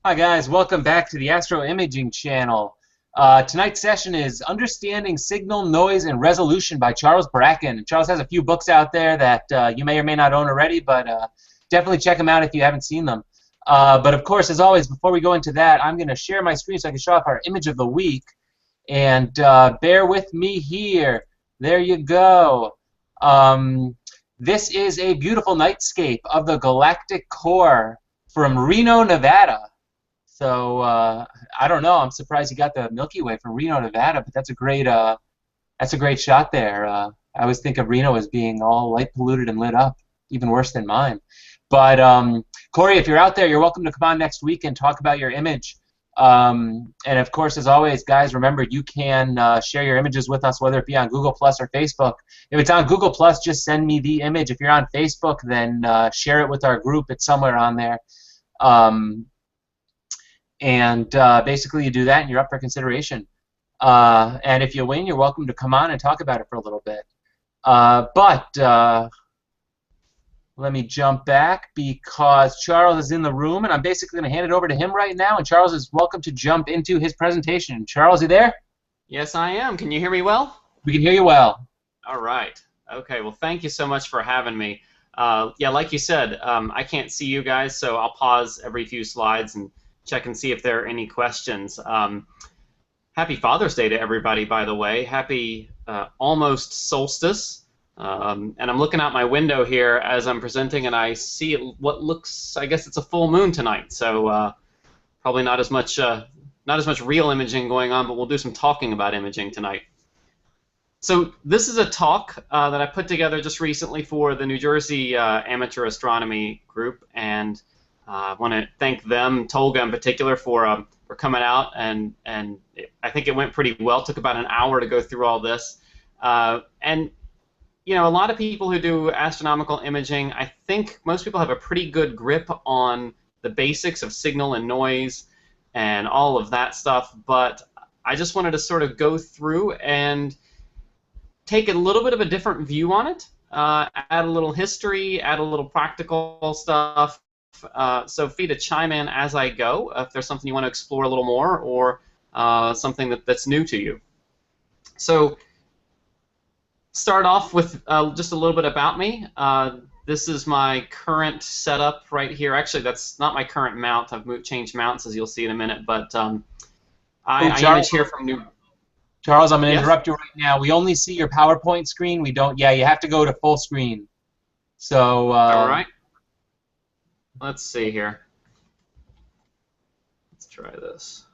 Hi guys, welcome back to the Astroimaging channel. Tonight's session is Understanding Signal, Noise, and Resolution by Charles Bracken. Charles has a few books out there that you may or may not own already, but definitely check them out if you haven't seen them. But of course, as always, before we go into that, I'm going to share my screen so I can show off our image of the week. And bear with me here. There you go. This is a beautiful nightscape of the galactic core from Reno, Nevada. So I don't know. I'm surprised you got the Milky Way from Reno, Nevada, but that's a great shot there. I always think of Reno as being all light polluted and lit up, even worse than mine. But Corey, if you're out there, you're welcome to come on next week and talk about your image. And of course, as always, guys, remember you can share your images with us, whether it be on Google Plus or Facebook. If it's on Google Plus, just send me the image. If you're on Facebook, then share it with our group. It's somewhere on there. And basically you do that and you're up for consideration. And if you win, you're welcome to come on and talk about it for a little bit. But let me jump back because Charles is in the room and I'm basically going to hand it over to him right now, and Charles is welcome to jump into his presentation. Charles, you there? Yes, I am. Can you hear me well? We can hear you well. All right. Okay, well, thank you so much for having me. Yeah, like you said, I can't see you guys, so I'll pause every few slides and check and see if there are any questions. Happy Father's Day to everybody, by the way. Happy almost solstice. And I'm looking out my window here as I'm presenting, and I see what looks, I guess it's a full moon tonight. So probably not as much real imaging going on, but we'll do some talking about imaging tonight. So this is a talk that I put together just recently for the New Jersey Amateur Astronomy Group, and I want to thank them, Tolga in particular, for coming out, and I think it went pretty well. It took about an hour to go through all this, and you know, a lot of people who do astronomical imaging, I think most people have a pretty good grip on the basics of signal and noise and all of that stuff, but I just wanted to sort of go through and take a little bit of a different view on it, add a little history, add a little practical stuff. So feel free to chime in as I go if there's something you want to explore a little more, or something that's new to you. So start off with just a little bit about me. This is my current setup right here. Actually, that's not my current mount. I've changed mounts, as you'll see in a minute. But I image here from New. Charles, I'm going to interrupt you right now. We only see your PowerPoint screen. We don't. Yeah, you have to go to full screen. So. All right. Let's see here. Let's try this.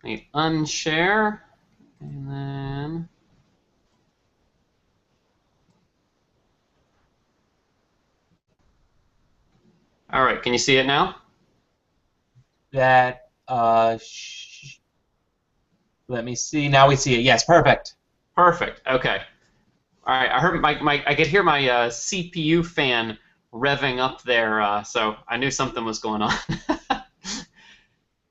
Let me unshare, and then. All right, can you see it now? Let me see. Now we see it. Yes, perfect. Perfect. Okay. All right. I heard I could hear my CPU fan revving up there, so I knew something was going on.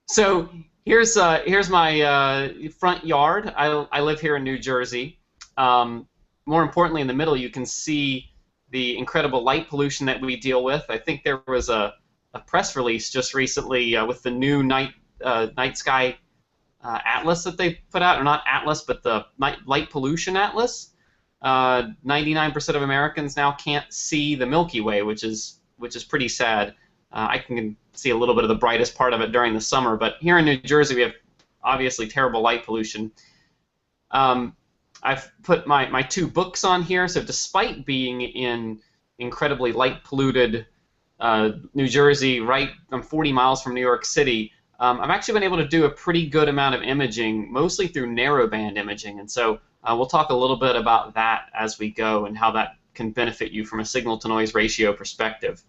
So here's my front yard. I live here in New Jersey. More importantly, in the middle, you can see the incredible light pollution that we deal with. I think there was a press release just recently with the new night sky atlas that they put out, or not atlas, but the light pollution atlas. 99% of Americans now can't see the Milky Way, which is pretty sad. I can see a little bit of the brightest part of it during the summer, but here in New Jersey we have obviously terrible light pollution. I've put my two books on here, so despite being in incredibly light polluted New Jersey, I'm 40 miles from New York City, I've actually been able to do a pretty good amount of imaging, mostly through narrowband imaging, and so we'll talk a little bit about that as we go and how that can benefit you from a signal-to-noise ratio perspective.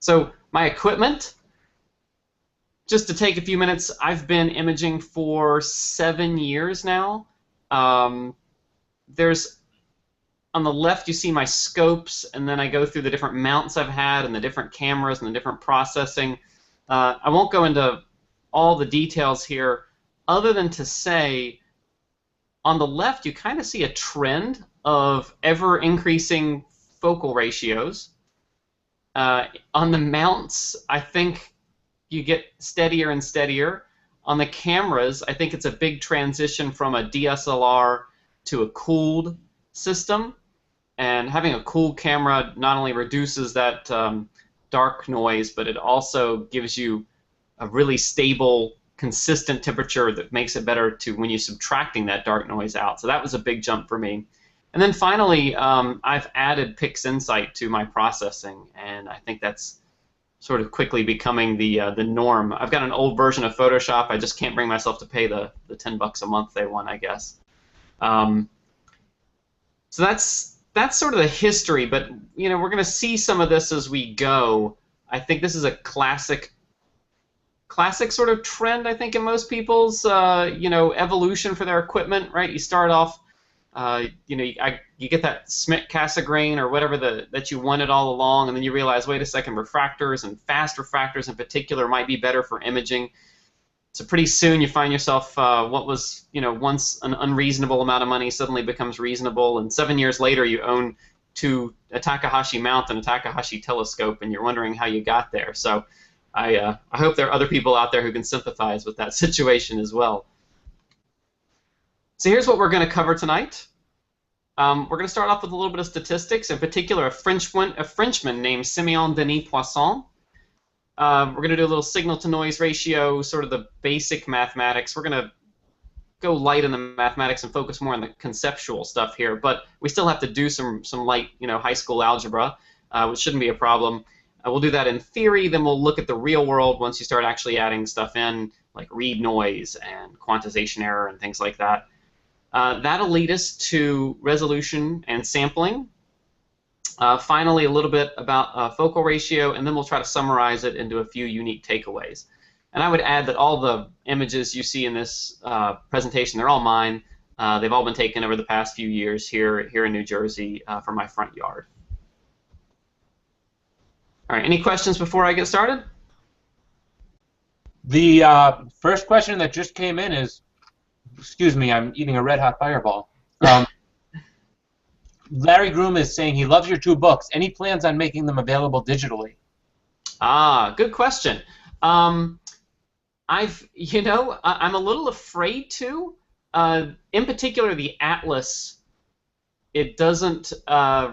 So my equipment, just to take a few minutes, I've been imaging for 7 years now. There's on the left you see my scopes, and then I go through the different mounts I've had and the different cameras and the different processing. I won't go into all the details here other than to say on the left you kind of see a trend of ever increasing focal ratios. On the mounts, I think you get steadier and steadier. On the cameras, I think it's a big transition from a DSLR to a cooled system. And having a cooled camera not only reduces that dark noise, but it also gives you a really stable, consistent temperature that makes it better to when you're subtracting that dark noise out. So that was a big jump for me. And then finally, I've added PixInsight to my processing, and I think that's sort of quickly becoming the norm. I've got an old version of Photoshop. I just can't bring myself to pay the $10 a month they want, I guess. So that's sort of the history, but we're going to see some of this as we go. I think this is a classic sort of trend, I think, in most people's evolution for their equipment, right? You start off, you get that Schmidt Cassegrain or whatever that you wanted all along, and then you realize, wait a second, refractors and fast refractors in particular might be better for imaging. So pretty soon you find yourself what was once an unreasonable amount of money suddenly becomes reasonable, and 7 years later you own a Takahashi mount and a Takahashi telescope, and you're wondering how you got there. So I hope there are other people out there who can sympathize with that situation as well. So here's what we're going to cover tonight. We're going to start off with a little bit of statistics, in particular a Frenchman named Simeon Denis Poisson. We're going to do a little signal-to-noise ratio, sort of the basic mathematics. We're going to go light in the mathematics and focus more on the conceptual stuff here, but we still have to do some light, high school algebra, which shouldn't be a problem. We'll do that in theory, then we'll look at the real world once you start actually adding stuff in, like read noise and quantization error and things like that. That'll lead us to resolution and sampling. Finally, a little bit about focal ratio, and then we'll try to summarize it into a few unique takeaways. And I would add that all the images you see in this presentation, they're all mine. They've all been taken over the past few years here in New Jersey from my front yard. All right, any questions before I get started? The first question that just came in is, excuse me, I'm eating a red hot fireball. Larry Groom is saying he loves your 2 books. Any plans on making them available digitally? Good question. I'm a little afraid to. In particular, the Atlas, it doesn't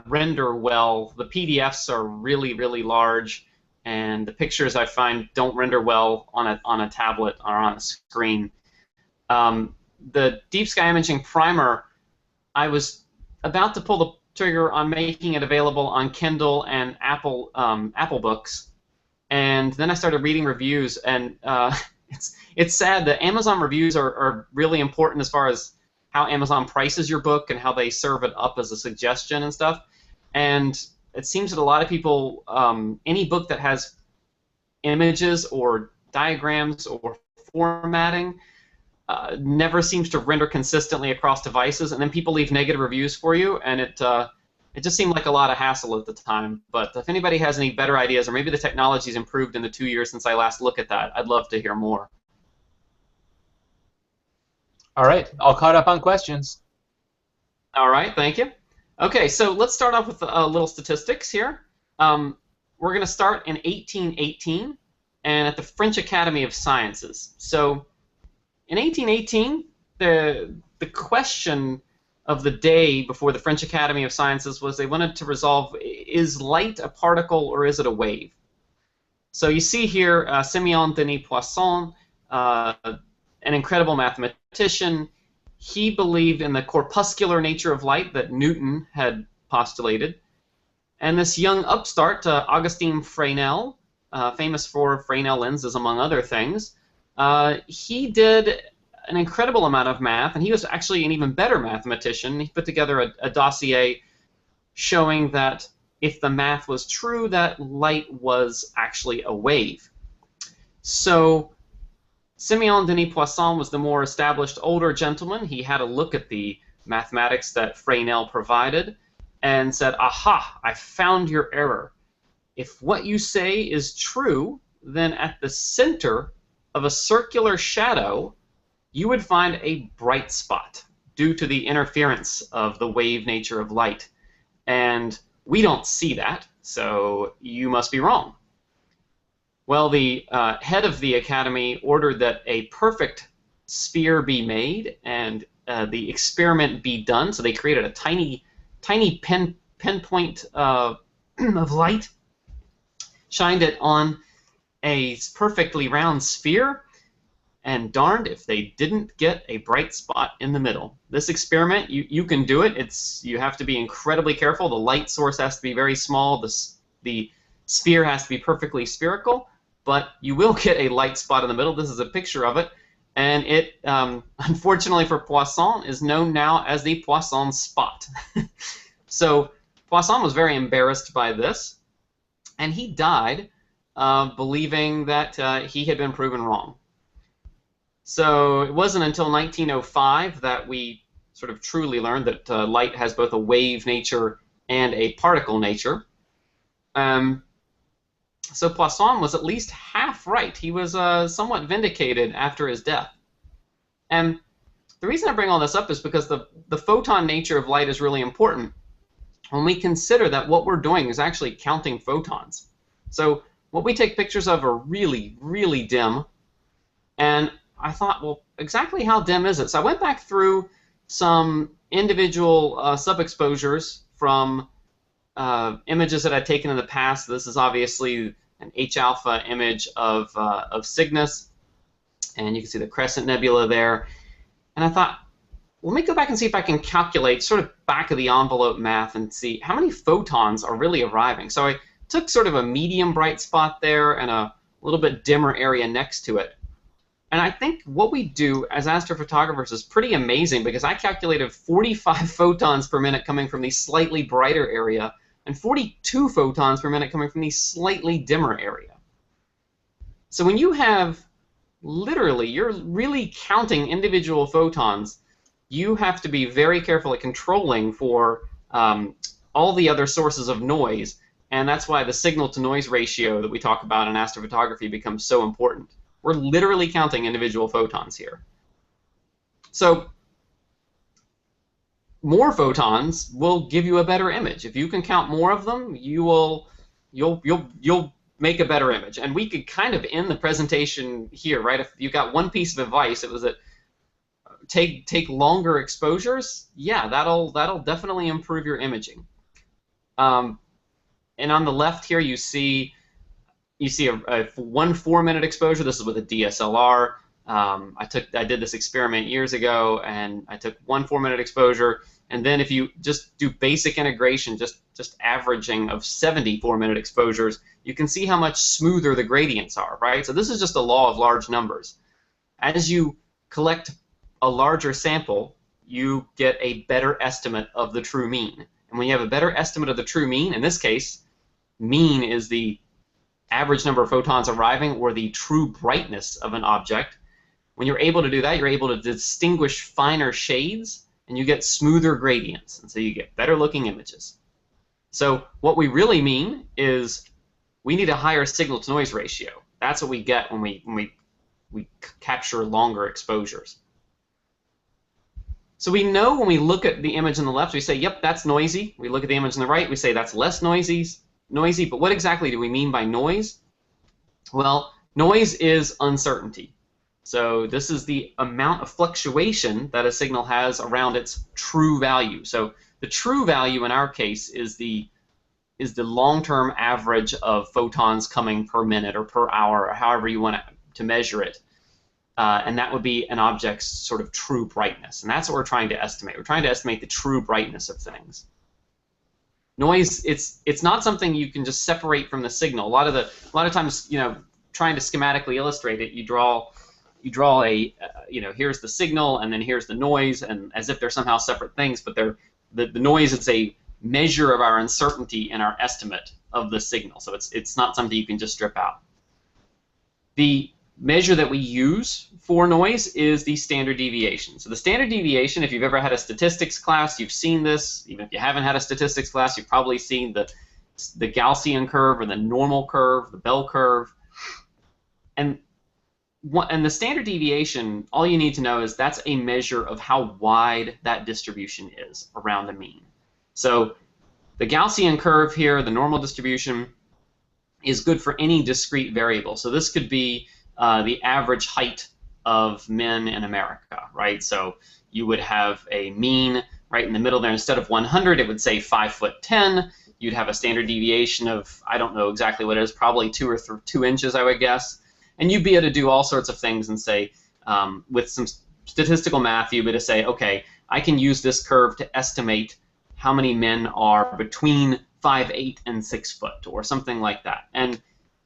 render well. The PDFs are really, really large, and the pictures I find don't render well on a tablet or on a screen. The Deep Sky Imaging Primer, I was about to pull the trigger on making it available on Kindle and Apple Books, and then I started reading reviews, and it's sad that Amazon reviews are really important as far as how Amazon prices your book and how they serve it up as a suggestion and stuff. And it seems that a lot of people, any book that has images or diagrams or formatting never seems to render consistently across devices, and then people leave negative reviews for you, and it just seemed like a lot of hassle at the time. But if anybody has any better ideas, or maybe the technology's improved in the 2 years since I last looked at that, I'd love to hear more. All right, all caught up on questions. All right, thank you. Okay, so let's start off with a little statistics here. We're going to start in 1818 and at the French Academy of Sciences. So in 1818, the question of the day before the French Academy of Sciences was they wanted to resolve, is light a particle or is it a wave? So you see here Simeon Denis Poisson, an incredible mathematician. He believed in the corpuscular nature of light that Newton had postulated. And this young upstart, Augustin Fresnel, famous for Fresnel lenses among other things, he did an incredible amount of math, and he was actually an even better mathematician. He put together a dossier showing that if the math was true, that light was actually a wave. So Simeon Denis Poisson was the more established older gentleman. He had a look at the mathematics that Fresnel provided and said, aha, I found your error. If what you say is true, then at the center of a circular shadow, you would find a bright spot due to the interference of the wave nature of light. And we don't see that, so you must be wrong. Well, the head of the academy ordered that a perfect sphere be made and the experiment be done. So they created a tiny pinpoint of light, shined it on a perfectly round sphere, and darned if they didn't get a bright spot in the middle. This experiment, you can do it. You have to be incredibly careful. The light source has to be very small. The sphere has to be perfectly spherical, but you will get a light spot in the middle. This is a picture of it, and it, unfortunately for Poisson, is known now as the Poisson spot. So Poisson was very embarrassed by this, and he died believing that he had been proven wrong. So it wasn't until 1905 that we sort of truly learned that light has both a wave nature and a particle nature. So Poisson was at least half right. He was somewhat vindicated after his death. And the reason I bring all this up is because the photon nature of light is really important when we consider that what we're doing is actually counting photons. So what we take pictures of are really, really dim. And I thought, well, exactly how dim is it? So I went back through some individual sub-exposures from images that I'd taken in the past. This is obviously an H-alpha image of Cygnus, and you can see the Crescent Nebula there. And I thought, let me go back and see if I can calculate sort of back-of-the-envelope math and see how many photons are really arriving. So I took sort of a medium bright spot there and a little bit dimmer area next to it. And I think what we do as astrophotographers is pretty amazing, because I calculated 45 photons per minute coming from the slightly brighter area and 42 photons per minute coming from the slightly dimmer area. So when you have literally, you're really counting individual photons, you have to be very careful at controlling for all the other sources of noise, and that's why the signal-to-noise ratio that we talk about in astrophotography becomes so important. We're literally counting individual photons here. So more photons will give you a better image. If you can count more of them, you'll make a better image. And we could kind of end the presentation here, right? If you got one piece of advice, it was that take longer exposures. Yeah, that'll definitely improve your imaging. And on the left here, you see a 1 4-minute exposure. This is with a DSLR. I did this experiment years ago, and I took 1 4-minute exposure. And then if you just do basic integration, just averaging of 70 4-minute exposures, you can see how much smoother the gradients are, right? So this is just a law of large numbers. As you collect a larger sample, you get a better estimate of the true mean. And when you have a better estimate of the true mean, in this case, mean is the average number of photons arriving or the true brightness of an object. When you're able to do that, you're able to distinguish finer shades, and you get smoother gradients, and so you get better looking images. So what we really mean is we need a higher signal-to-noise ratio. That's what we get when we capture longer exposures. So we know when we look at the image on the left, we say, yep, that's noisy. We look at the image on the right, we say that's less noisy. But what exactly do we mean by noise? Well, noise is uncertainty. So this is the amount of fluctuation that a signal has around its true value. So the true value in our case is the long-term average of photons coming per minute or per hour, or however you want to measure it. And that would be an object's sort of true brightness. And that's what we're trying to estimate. We're trying to estimate the true brightness of things. Noise, it's not something you can just separate from the signal. A lot of times, trying to schematically illustrate it, you draw a here's the signal and then here's the noise, and as if they're somehow separate things, but the noise is a measure of our uncertainty in our estimate of the signal. So it's not something you can just strip out. The measure that we use for noise is the standard deviation. So the standard deviation, if you've ever had a statistics class, you've seen this. Even if you haven't had a statistics class, you've probably seen the Gaussian curve or the normal curve, the bell curve. And the standard deviation, all you need to know is that's a measure of how wide that distribution is around a mean. So the Gaussian curve here, the normal distribution, is good for any discrete variable. So this could be the average height of men in America, right? So you would have a mean right in the middle there. Instead of 100, it would say 5'10". You'd have a standard deviation of, I don't know exactly what it is, probably 2 inches, I would guess. And you'd be able to do all sorts of things and say, with some statistical math, you'd be able to say, okay, I can use this curve to estimate how many men are between 5'8" and 6 foot, or something like that. And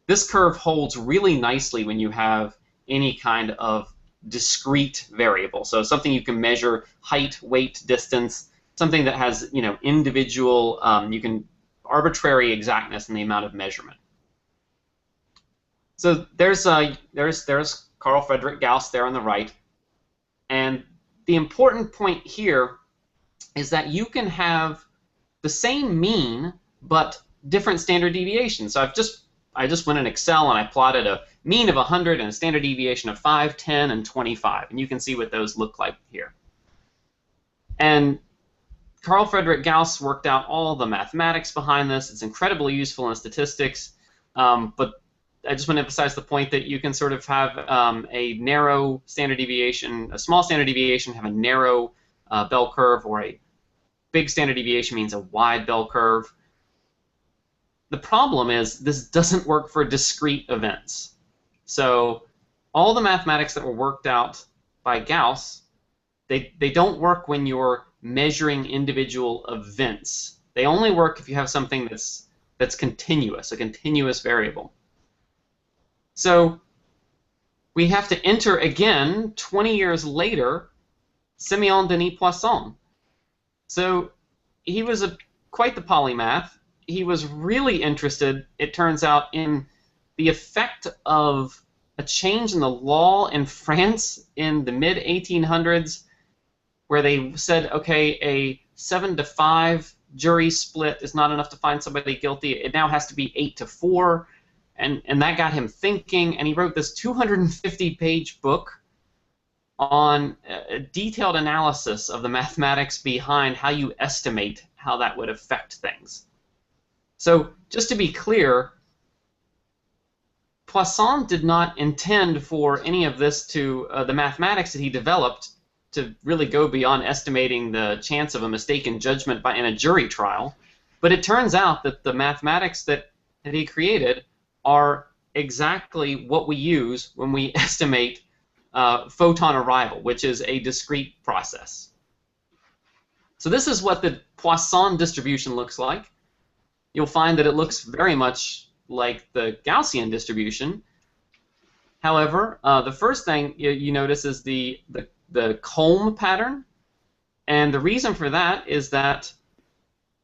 this curve holds really nicely when you have any kind of discrete variable. So something you can measure height, weight, distance, something that has, you know, individual, you can arbitrary exactness in the amount of measurement. So there's Carl Friedrich Gauss there on the right, and the important point here is that you can have the same mean but different standard deviations. So I just went in Excel and I plotted a mean of 100 and a standard deviation of 5, 10, and 25, and you can see what those look like here. And Carl Friedrich Gauss worked out all the mathematics behind this. It's incredibly useful in statistics, but I just want to emphasize the point that you can sort of have a narrow standard deviation, a small standard deviation, have a narrow bell curve, or a big standard deviation means a wide bell curve. The problem is this doesn't work for discrete events. So all the mathematics that were worked out by Gauss, they don't work when you're measuring individual events. They only work if you have something that's continuous, a continuous variable. So we have to enter again, 20 years later, Simeon Denis Poisson. So he was quite the polymath. He was really interested, it turns out, in the effect of a change in the law in France in the mid-1800s, where they said, okay, a 7-to-5 jury split is not enough to find somebody guilty. It now has to be 8-to-4, and that got him thinking, and he wrote this 250-page book on a detailed analysis of the mathematics behind how you estimate how that would affect things. So just to be clear, Poisson did not intend for any of this to, the mathematics that he developed, to really go beyond estimating the chance of a mistaken judgment in a jury trial. But it turns out that the mathematics that he created are exactly what we use when we estimate photon arrival, which is a discrete process. So this is what the Poisson distribution looks like. You'll find that it looks very much like the Gaussian distribution. However, the first thing you notice is the comb pattern, and the reason for that is that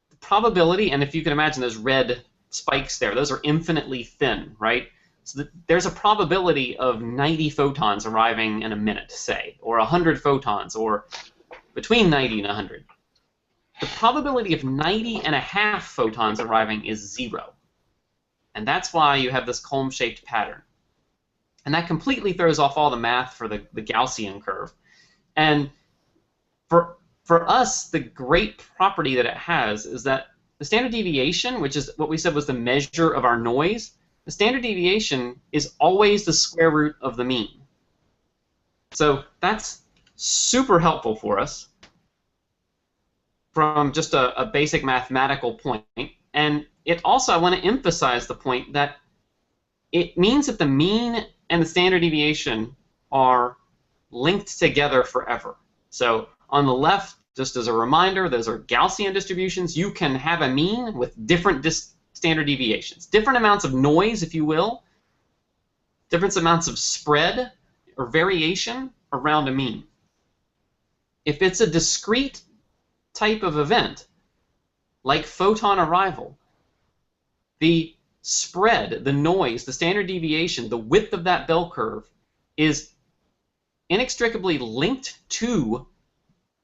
the probability, and if you can imagine those red spikes there, those are infinitely thin, right? So there's a probability of 90 photons arriving in a minute, say, or 100 photons, or between 90 and 100. The probability of 90.5 photons arriving is 0. And that's why you have this comb-shaped pattern. And that completely throws off all the math for the Gaussian curve. And for us, the great property that it has is that the standard deviation, which is what we said was the measure of our noise, the standard deviation is always the square root of the mean. So that's super helpful for us from just a basic mathematical point. And it also, I want to emphasize the point that it means that the mean and the standard deviation are linked together forever. So on the left, just as a reminder, those are Gaussian distributions. You can have a mean with different standard deviations, different amounts of noise, if you will, different amounts of spread or variation around a mean. If it's a discrete type of event, like photon arrival, the spread, the noise, the standard deviation, the width of that bell curve is inextricably linked to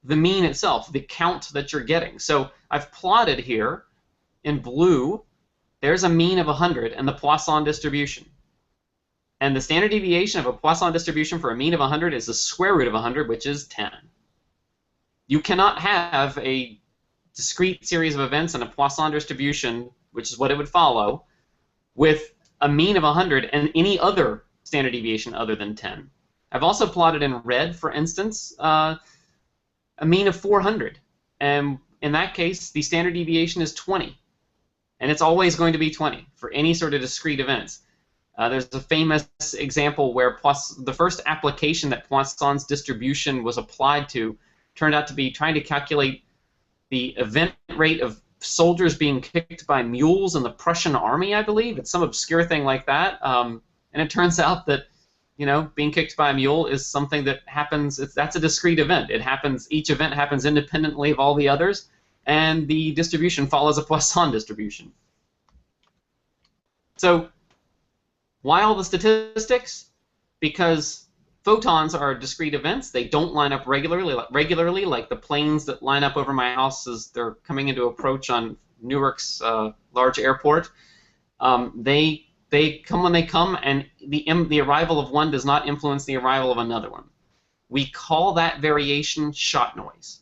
the mean itself, the count that you're getting. So I've plotted here in blue, there's a mean of 100 and the Poisson distribution. And the standard deviation of a Poisson distribution for a mean of 100 is the square root of 100, which is 10. You cannot have a discrete series of events and a Poisson distribution, which is what it would follow, with a mean of 100, and any other standard deviation other than 10. I've also plotted in red, for instance, a mean of 400. And in that case, the standard deviation is 20. And it's always going to be 20 for any sort of discrete events. There's a famous example where the first application that Poisson's distribution was applied to turned out to be trying to calculate the event rate of soldiers being kicked by mules in the Prussian army, I believe. It's some obscure thing like that. And it turns out that, you know, being kicked by a mule is something that happens. That's a discrete event. It happens. Each event happens independently of all the others, and the distribution follows a Poisson distribution. So why all the statistics? Because photons are discrete events. They don't line up regularly like the planes that line up over my house as they're coming into approach on Newark's large airport. They come when they come, and the arrival of one does not influence the arrival of another one. We call that variation shot noise.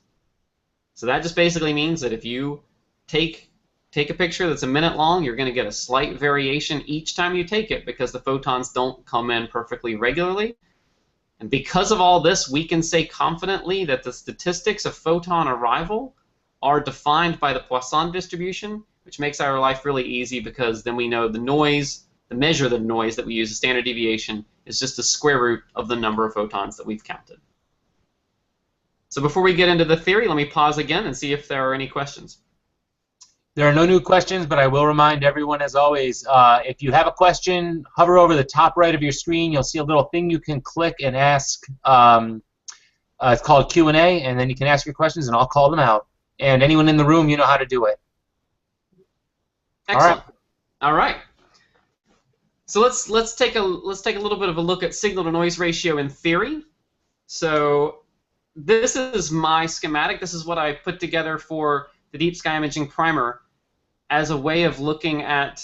So that just basically means that if you take a picture that's a minute long, you're going to get a slight variation each time you take it because the photons don't come in perfectly regularly. And because of all this, we can say confidently that the statistics of photon arrival are defined by the Poisson distribution, which makes our life really easy because then we know the noise, the measure of the noise that we use, the standard deviation, is just the square root of the number of photons that we've counted. So before we get into the theory, let me pause again and see if there are any questions. There are no new questions, but I will remind everyone, as always, if you have a question, hover over the top right of your screen. You'll see a little thing you can click and ask. It's called Q&A, and then you can ask your questions, and I'll call them out. And anyone in the room, you know how to do it. Excellent. All right. So let's take a little bit of a look at signal to noise ratio in theory. So this is my schematic. This is what I put together for the Deep Sky Imaging Primer as a way of looking at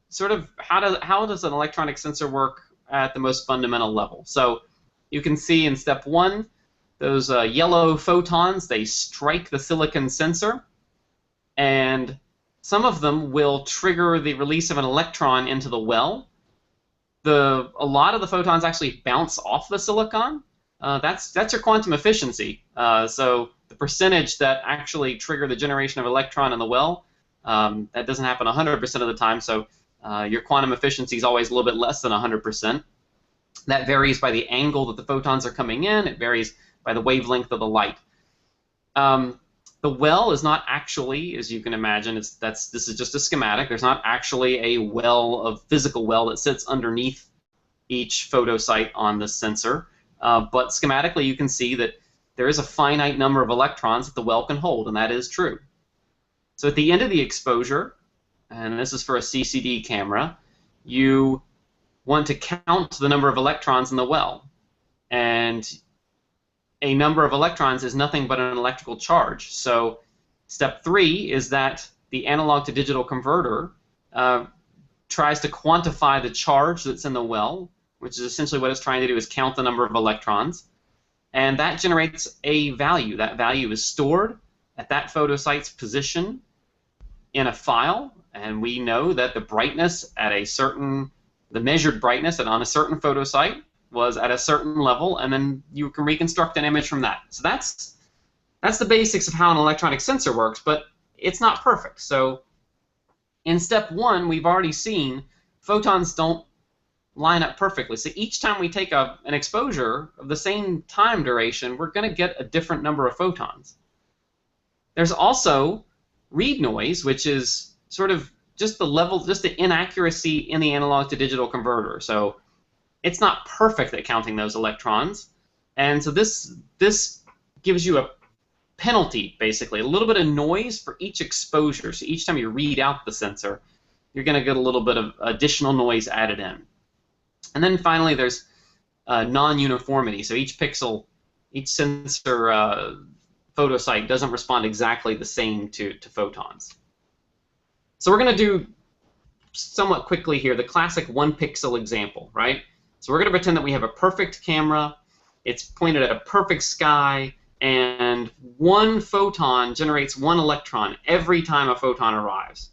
sort of how does an electronic sensor work at the most fundamental level. So you can see in step 1, those yellow photons, they strike the silicon sensor, and some of them will trigger the release of an electron into the well. A lot of the photons actually bounce off the silicon. That's your quantum efficiency. So the percentage that actually trigger the generation of electron in the well, that doesn't happen 100% of the time, so your quantum efficiency is always a little bit less than 100%. That varies by the angle that the photons are coming in. It varies by the wavelength of the light. The well is not actually, as you can imagine, this is just a schematic. There's not actually a physical well that sits underneath each photosite on the sensor. But schematically, you can see that there is a finite number of electrons that the well can hold, and that is true. So at the end of the exposure, and this is for a CCD camera, you want to count the number of electrons in the well. And a number of electrons is nothing but an electrical charge. So step 3 is that the analog to digital converter tries to quantify the charge that's in the well, which is essentially what it's trying to do is count the number of electrons. And that generates a value. That value is stored at that photosite's position in a file, and we know that the brightness at the measured brightness on a certain photosite was at a certain level, and then you can reconstruct an image from that. So that's the basics of how an electronic sensor works, but it's not perfect. So in step 1, we've already seen photons don't line up perfectly. So each time we take an exposure of the same time duration, we're going to get a different number of photons. There's also read noise, which is sort of just the inaccuracy in the analog to digital converter. So it's not perfect at counting those electrons, and so this gives you a penalty, basically, a little bit of noise for each exposure. So each time you read out the sensor, you're going to get a little bit of additional noise added in. And then finally, there's non-uniformity. So each pixel, each sensor photosite doesn't respond exactly the same to photons. So we're going to do somewhat quickly here the classic 1-pixel example, right? So we're going to pretend that we have a perfect camera, it's pointed at a perfect sky, and one photon generates one electron every time a photon arrives.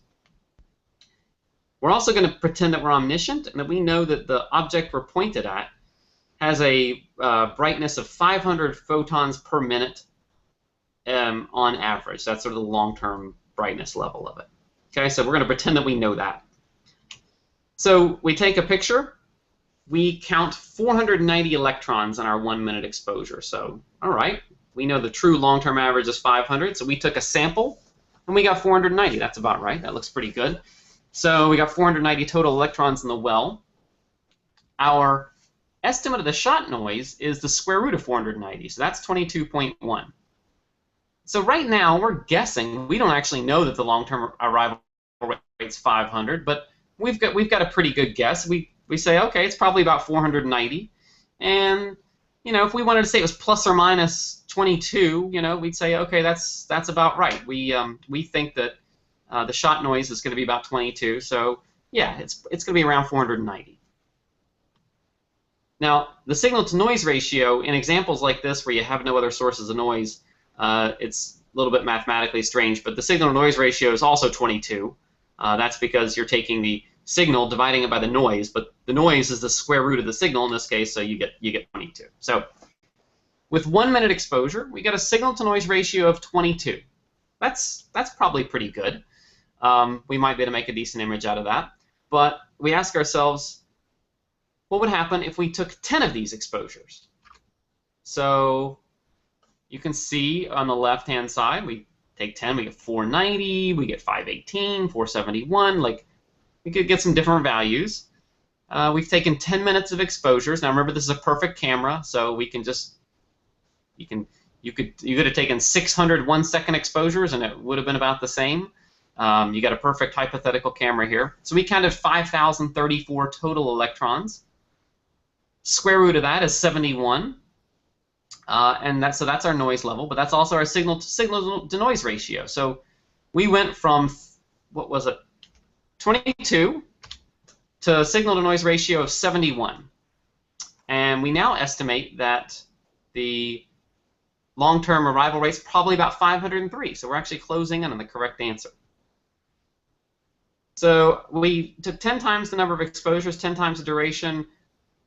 We're also going to pretend that we're omniscient and that we know that the object we're pointed at has a brightness of 500 photons per minute on average. That's sort of the long-term brightness level of it. Okay, so we're going to pretend that we know that. So we take a picture. We count 490 electrons in our 1 minute exposure. So, all right, we know the true long-term average is 500. So we took a sample, and we got 490. That's about right. That looks pretty good. So we got 490 total electrons in the well. Our estimate of the shot noise is the square root of 490. So that's 22.1. So right now we're guessing. We don't actually know that the long-term arrival rate's 500, but we've got a pretty good guess. We say, okay, it's probably about 490, and if we wanted to say it was plus or minus 22, we'd say, okay, that's about right. We think that the shot noise is going to be about 22, so yeah, it's going to be around 490. Now, the signal-to-noise ratio in examples like this where you have no other sources of noise, it's a little bit mathematically strange, but the signal-to-noise ratio is also 22. That's because you're taking the signal, dividing it by the noise, but the noise is the square root of the signal in this case, so you get 22. So with 1 minute exposure, we get a signal-to-noise ratio of 22. That's probably pretty good. We might be able to make a decent image out of that, but we ask ourselves, what would happen if we took 10 of these exposures? So you can see on the left-hand side, we take 10, we get 490, we get 518, 471, like we could get some different values. We've taken 10 minutes of exposures. Now remember, this is a perfect camera, so we can just you could have taken 600 1-second exposures and it would have been about the same. You got a perfect hypothetical camera here. So we counted 5,034 total electrons. Square root of that is 71, and that's our noise level, but that's also our signal to noise ratio. So we went from, what was it, 22 to a signal-to-noise ratio of 71. And we now estimate that the long-term arrival rate is probably about 503. So we're actually closing in on the correct answer. So we took 10 times the number of exposures, 10 times the duration.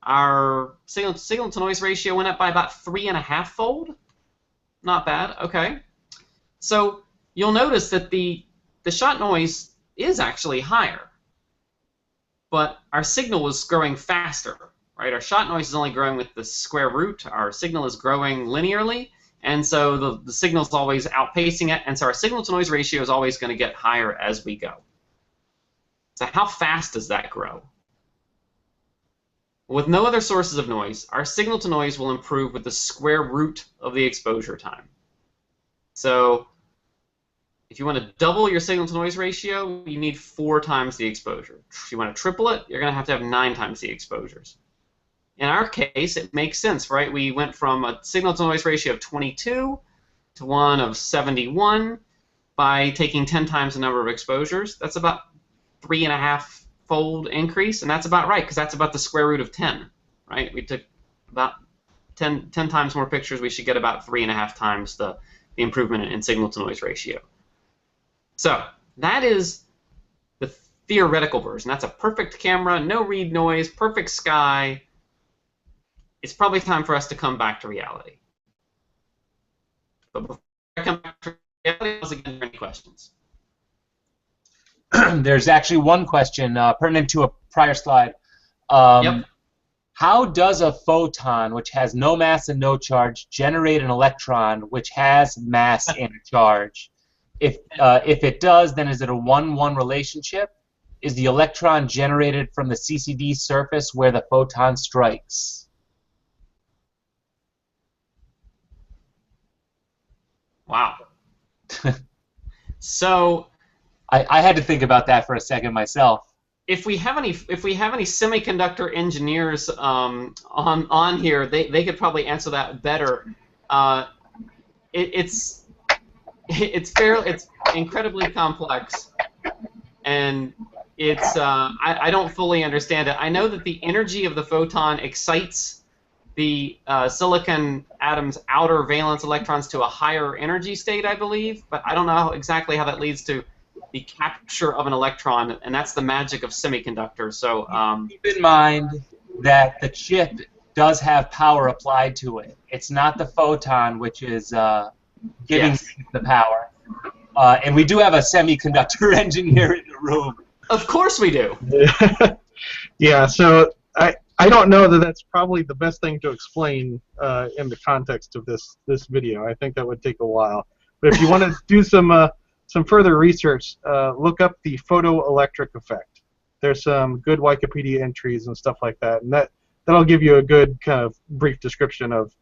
Our signal-to-noise ratio went up by about 3.5-fold. Not bad. Okay. So you'll notice that the shot noise is actually higher, but our signal was growing faster, right? Our shot noise is only growing with the square root. Our signal is growing linearly, and so the signal is always outpacing it, and so our signal-to-noise ratio is always going to get higher as we go. So how fast does that grow? With no other sources of noise, our signal-to-noise will improve with the square root of the exposure time. So if you want to double your signal-to-noise ratio, you need 4 times the exposure. If you want to triple it, you're going to have 9 times the exposures. In our case, it makes sense, right? We went from a signal-to-noise ratio of 22 to one of 71 by taking 10 times the number of exposures. That's about 3.5-fold increase, and that's about right, because that's about the square root of 10, right? We took about 10 times more pictures. We should get about 3.5 times the improvement in signal-to-noise ratio. So that is the theoretical version. That's a perfect camera, no read noise, perfect sky. It's probably time for us to come back to reality. But before I come back to reality, once again, any questions? There's actually one question pertinent to a prior slide. Yep. How does a photon, which has no mass and no charge, generate an electron which has mass and a charge? If it does, then is it a 1-1 relationship? Is the electron generated from the CCD surface where the photon strikes? Wow. So I had to think about that for a second myself. If we have any semiconductor engineers on here, they could probably answer that better. It's incredibly complex, and I don't fully understand it. I know that the energy of the photon excites the silicon atom's outer valence electrons to a higher energy state, I believe, but I don't know exactly how that leads to the capture of an electron, and that's the magic of semiconductors. So keep in mind that the chip does have power applied to it. It's not the photon which is giving yes, the power. And we do have a semiconductor engineer in the room. of course we do. Yeah, so I don't know that that's probably the best thing to explain in the context of this video. I think that would take a while. But if you want to do some further research, look up the photoelectric effect. There's some good Wikipedia entries and stuff like that, and that'll give you a good kind of brief description of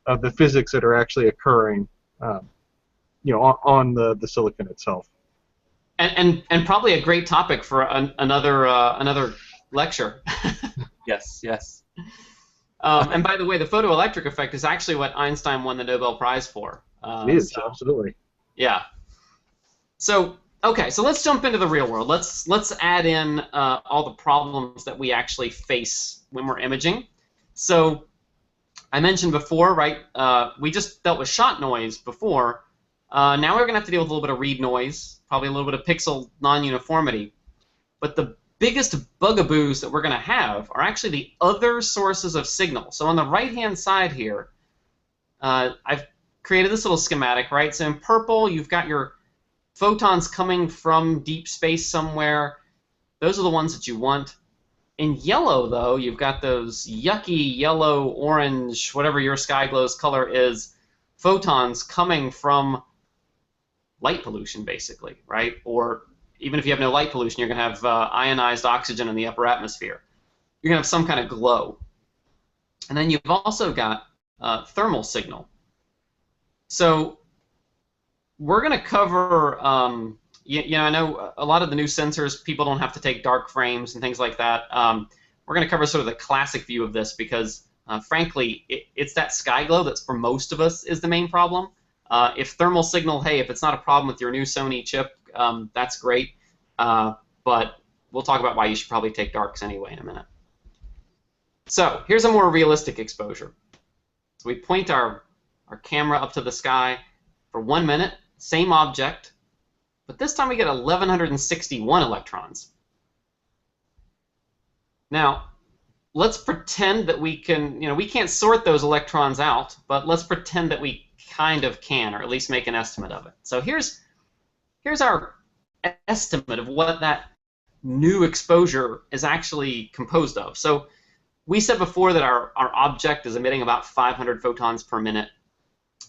the physics that are actually occurring, on the silicon itself. And probably a great topic for another lecture. Yes, yes. And by the way, the photoelectric effect is actually what Einstein won the Nobel Prize for. It is, absolutely. Yeah. So okay, so let's jump into the real world. Let's add in all the problems that we actually face when we're imaging. So I mentioned before, right? We just dealt with shot noise before. Now we're going to have to deal with a little bit of read noise, probably a little bit of pixel non-uniformity. But the biggest bugaboos that we're going to have are actually the other sources of signal. So on the right-hand side here, I've created this little schematic, right? So in purple, you've got your photons coming from deep space somewhere. Those are the ones that you want. In yellow, though, you've got those yucky yellow, orange, whatever your sky glow's color is, photons coming from light pollution, basically, right? Or even if you have no light pollution, you're going to have ionized oxygen in the upper atmosphere. You're going to have some kind of glow. And then you've also got thermal signal. So we're going to cover, I know a lot of the new sensors, people don't have to take dark frames and things like that. We're going to cover sort of the classic view of this because, frankly, it's that sky glow that's for most of us is the main problem. If thermal signal, hey, if it's not a problem with your new Sony chip, that's great. But we'll talk about why you should probably take darks anyway in a minute. So here's a more realistic exposure. So we point our camera up to the sky for 1 minute, same object, but this time we get 1,161 electrons. Now, let's pretend that we can, we can't sort those electrons out, but let's pretend that we kind of can, or at least make an estimate of it. So here's our estimate of what that new exposure is actually composed of. So we said before that our object is emitting about 500 photons per minute.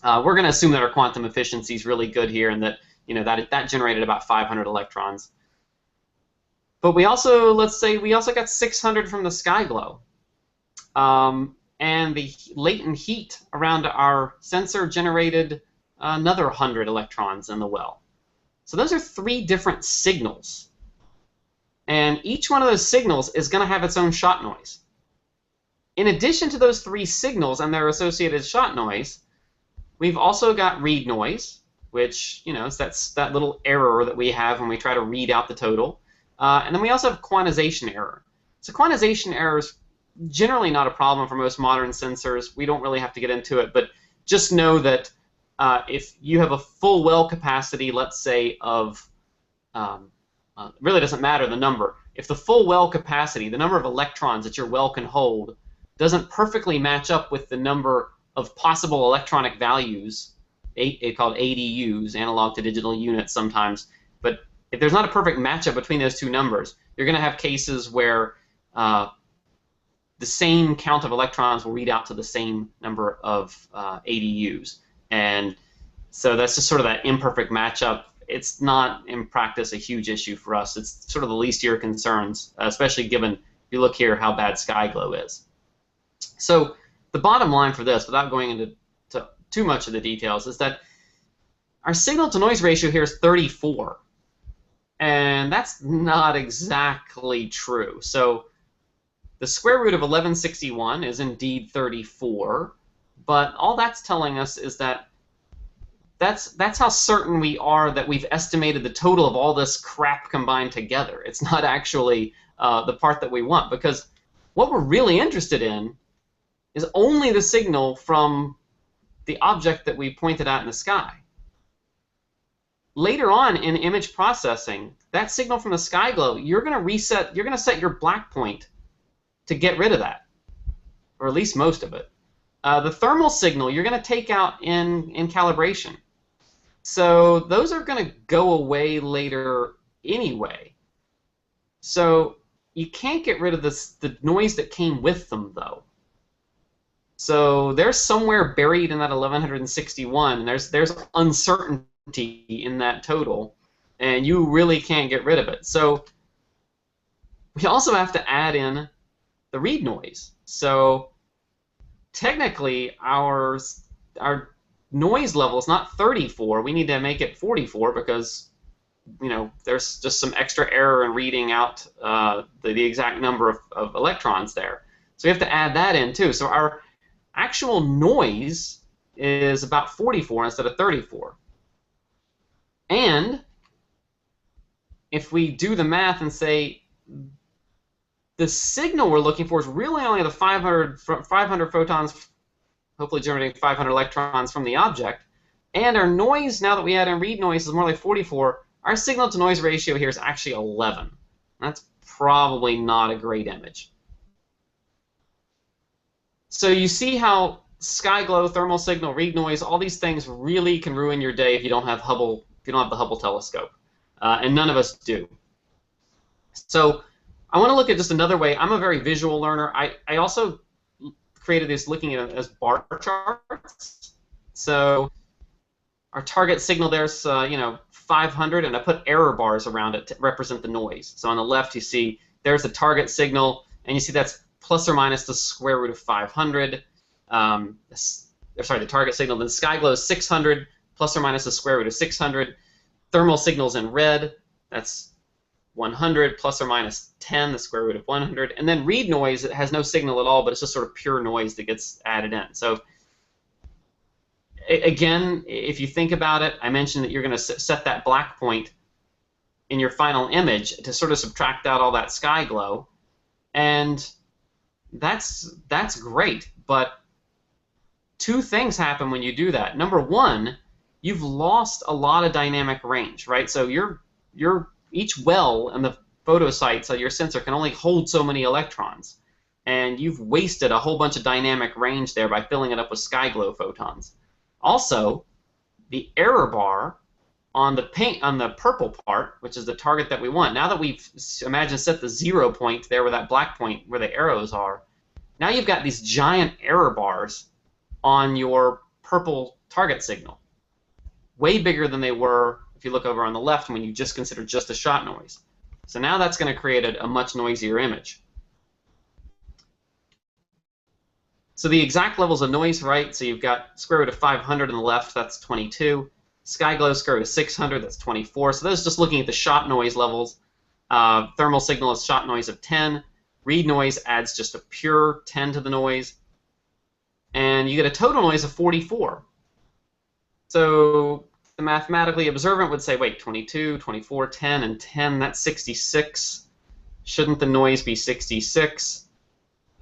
We're going to assume that our quantum efficiency is really good here, and that that generated about 500 electrons. But we also, let's say, we also got 600 from the sky glow. And the latent heat around our sensor generated another 100 electrons in the well. So those are 3 different signals. And each one of those signals is going to have its own shot noise. In addition to those 3 signals and their associated shot noise, we've also got read noise, which, is that little error that we have when we try to read out the total. And then we also have quantization error. So quantization error is generally not a problem for most modern sensors. We don't really have to get into it, but just know that if you have a full well capacity, let's say of, really doesn't matter the number. If the full well capacity, the number of electrons that your well can hold, doesn't perfectly match up with the number of possible electronic values, called ADUs, analog to digital units sometimes, but if there's not a perfect matchup between those two numbers, you're going to have cases where the same count of electrons will read out to the same number of ADUs. And so that's just sort of that imperfect matchup. It's not, in practice, a huge issue for us. It's sort of the least of your concerns, especially given, if you look here, how bad sky glow is. So the bottom line for this, without going into too much of the details, is that our signal-to-noise ratio here is 34. And that's not exactly true. So the square root of 1161 is indeed 34, but all that's telling us is that that's how certain we are that we've estimated the total of all this crap combined together. It's not actually the part that we want, because what we're really interested in is only the signal from the object that we pointed at in the sky. later on in image processing, that signal from the sky glow, you're going to set your black point to get rid of that, or at least most of it. The thermal signal you're going to take out in calibration. So those are going to go away later anyway. So you can't get rid of the noise that came with them, though. So they're somewhere buried in that 1161, and there's uncertainty in that total, and you really can't get rid of it. So we also have to add in the read noise. So technically, our noise level is not 34. We need to make it 44 because, you know, there's just some extra error in reading out the exact number of electrons there. So we have to add that in too. So our actual noise is about 44 instead of 34. And if we do the math and say the signal we're looking for is really only the 500 photons, hopefully generating 500 electrons from the object, and our noise, now that we add in read noise, is more like 44, our signal to noise ratio here is actually 11. That's probably not a great image. So you see how sky glow, thermal signal, read noise, all these things really can ruin your day if you don't have Hubble, if you don't have the Hubble telescope, and none of us do. So I want to look at just another way. I'm a very visual learner. I also created this looking at it as bar charts. So our target signal there's 500, and I put error bars around it to represent the noise. So on the left you see there's the target signal, and you see that's plus or minus the square root of 500. Sorry, the target signal. Then sky glow is 600 plus or minus the square root of 600. Thermal signal's in red. That's 100 plus or minus 10, the square root of 100. And then read noise, it has no signal at all, but it's just sort of pure noise that gets added in. So again, if you think about it, I mentioned that you're going to set that black point in your final image to sort of subtract out all that sky glow. And that's great, but two things happen when you do that. Number one, you've lost a lot of dynamic range, right? So each well in the photosite, so your sensor can only hold so many electrons, and you've wasted a whole bunch of dynamic range there by filling it up with sky glow photons. Also, the error bar on the purple part, which is the target that we want, now that we've set the 0 point there where that black point where the arrows are, now you've got these giant error bars on your purple target signal, way bigger than they were if you look over on the left when you just consider just the shot noise. So now that's going to create a much noisier image. So the exact levels of noise, right? So you've got square root of 500 on the left, that's 22. Sky glow square root of 600, that's 24. So that's just looking at the shot noise levels. Thermal signal is shot noise of 10. Read noise adds just a pure 10 to the noise. And you get a total noise of 44. So the mathematically observant would say, wait, 22, 24, 10, and 10, that's 66. Shouldn't the noise be 66?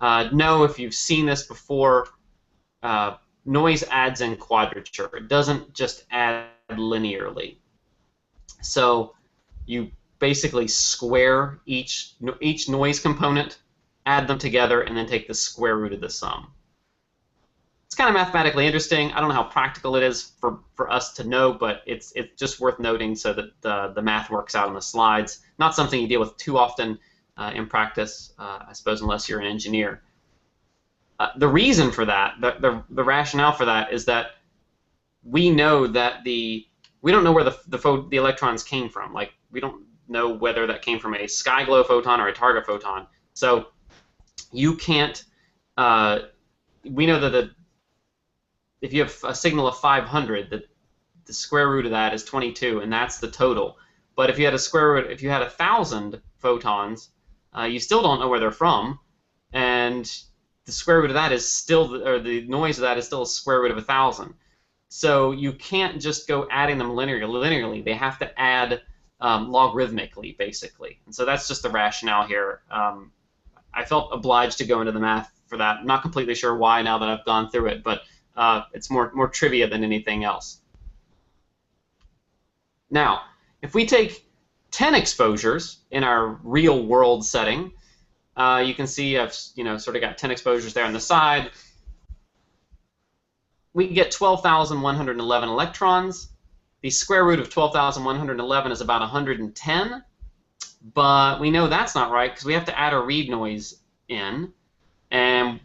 No, if you've seen this before, noise adds in quadrature. It doesn't just add linearly. So you basically square each noise component, add them together, and then take the square root of the sum. It's kind of mathematically interesting. I don't know how practical it is for us to know, but it's just worth noting so that the math works out on the slides. Not something you deal with too often in practice, I suppose, unless you're an engineer. The reason for that, the rationale for that, is that we know that we don't know where the electrons came from. Like, we don't know whether that came from a sky glow photon or a target photon. So you can't. We know that if you have a signal of 500, the square root of that is 22, and that's the total. But if you had if you had 1,000 photons, you still don't know where they're from, and the square root of that is still, or the noise of that is still a square root of 1,000. So you can't just go adding them linearly. They have to add logarithmically, basically. And so that's just the rationale here. I felt obliged to go into the math for that. I'm not completely sure why now that I've gone through it, but it's more trivia than anything else. Now, if we take 10 exposures in our real world setting, you can see I've sort of got 10 exposures there on the side. We get 12,111 electrons. The square root of 12,111 is about 110, but we know that's not right because we have to add a read noise in, and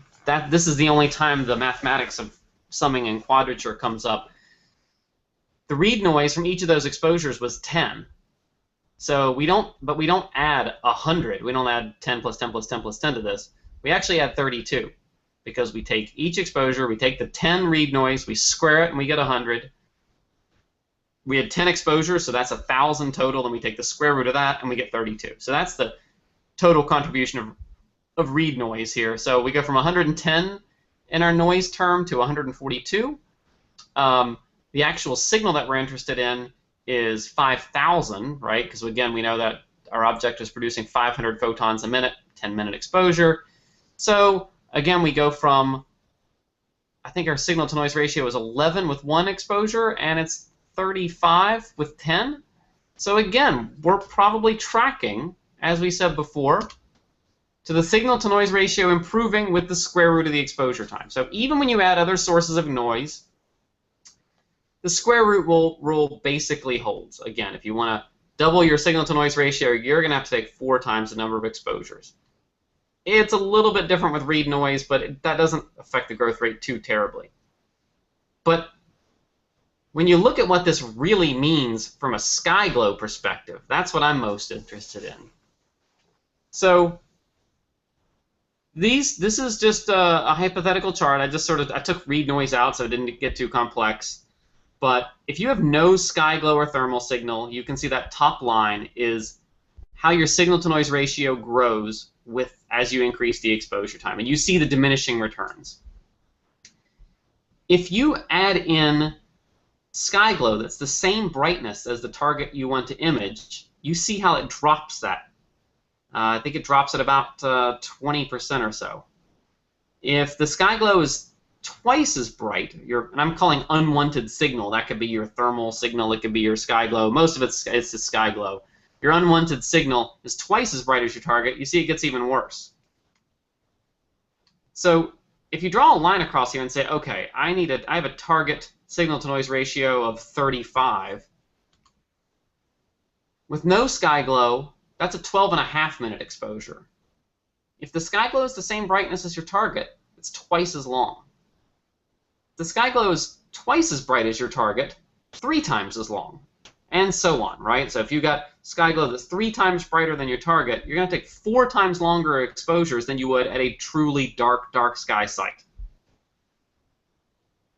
this is the only time the mathematics of summing and quadrature comes up. The read noise from each of those exposures was 10. So we don't add 100. We don't add 10 plus 10 plus 10 plus 10 to this. We actually add 32 because we take each exposure, we take the 10 read noise, we square it, and we get 100. We had 10 exposures, so that's 1,000 total, and we take the square root of that, and we get 32. So that's the total contribution of read noise here. So we go from 110 in our noise term to 142. The actual signal that we're interested in is 5,000, right? Because again, we know that our object is producing 500 photons a minute, 10-minute exposure. So again, we go from, I think our signal-to-noise ratio is 11 with 1 exposure, and it's 35 with 10. So again, we're probably tracking, as we said before, to the signal-to-noise ratio improving with the square root of the exposure time. So even when you add other sources of noise, the square root rule basically holds. Again, if you want to double your signal-to-noise ratio, you're going to have to take 4 times the number of exposures. It's a little bit different with read noise, but that doesn't affect the growth rate too terribly. But when you look at what this really means from a sky glow perspective, that's what I'm most interested in. So this is just a hypothetical chart. I took read noise out so it didn't get too complex. But if you have no sky glow or thermal signal, you can see that top line is how your signal-to-noise ratio grows as you increase the exposure time, and you see the diminishing returns. If you add in sky glow that's the same brightness as the target you want to image, you see how it drops that. I think it drops at about 20% or so. If the sky glow is twice as bright, and I'm calling unwanted signal, that could be your thermal signal, it could be your sky glow, most of it's the sky glow. Your unwanted signal is twice as bright as your target, you see it gets even worse. So if you draw a line across here and say, okay, I have a target signal-to-noise ratio of 35. With no sky glow, that's a 12.5-minute exposure. If the sky glow is the same brightness as your target, it's twice as long. If the sky glow is twice as bright as your target, 3 times as long, and so on, right? So if you got sky glow that's 3 times brighter than your target, you're going to take 4 times longer exposures than you would at a truly dark, dark sky site.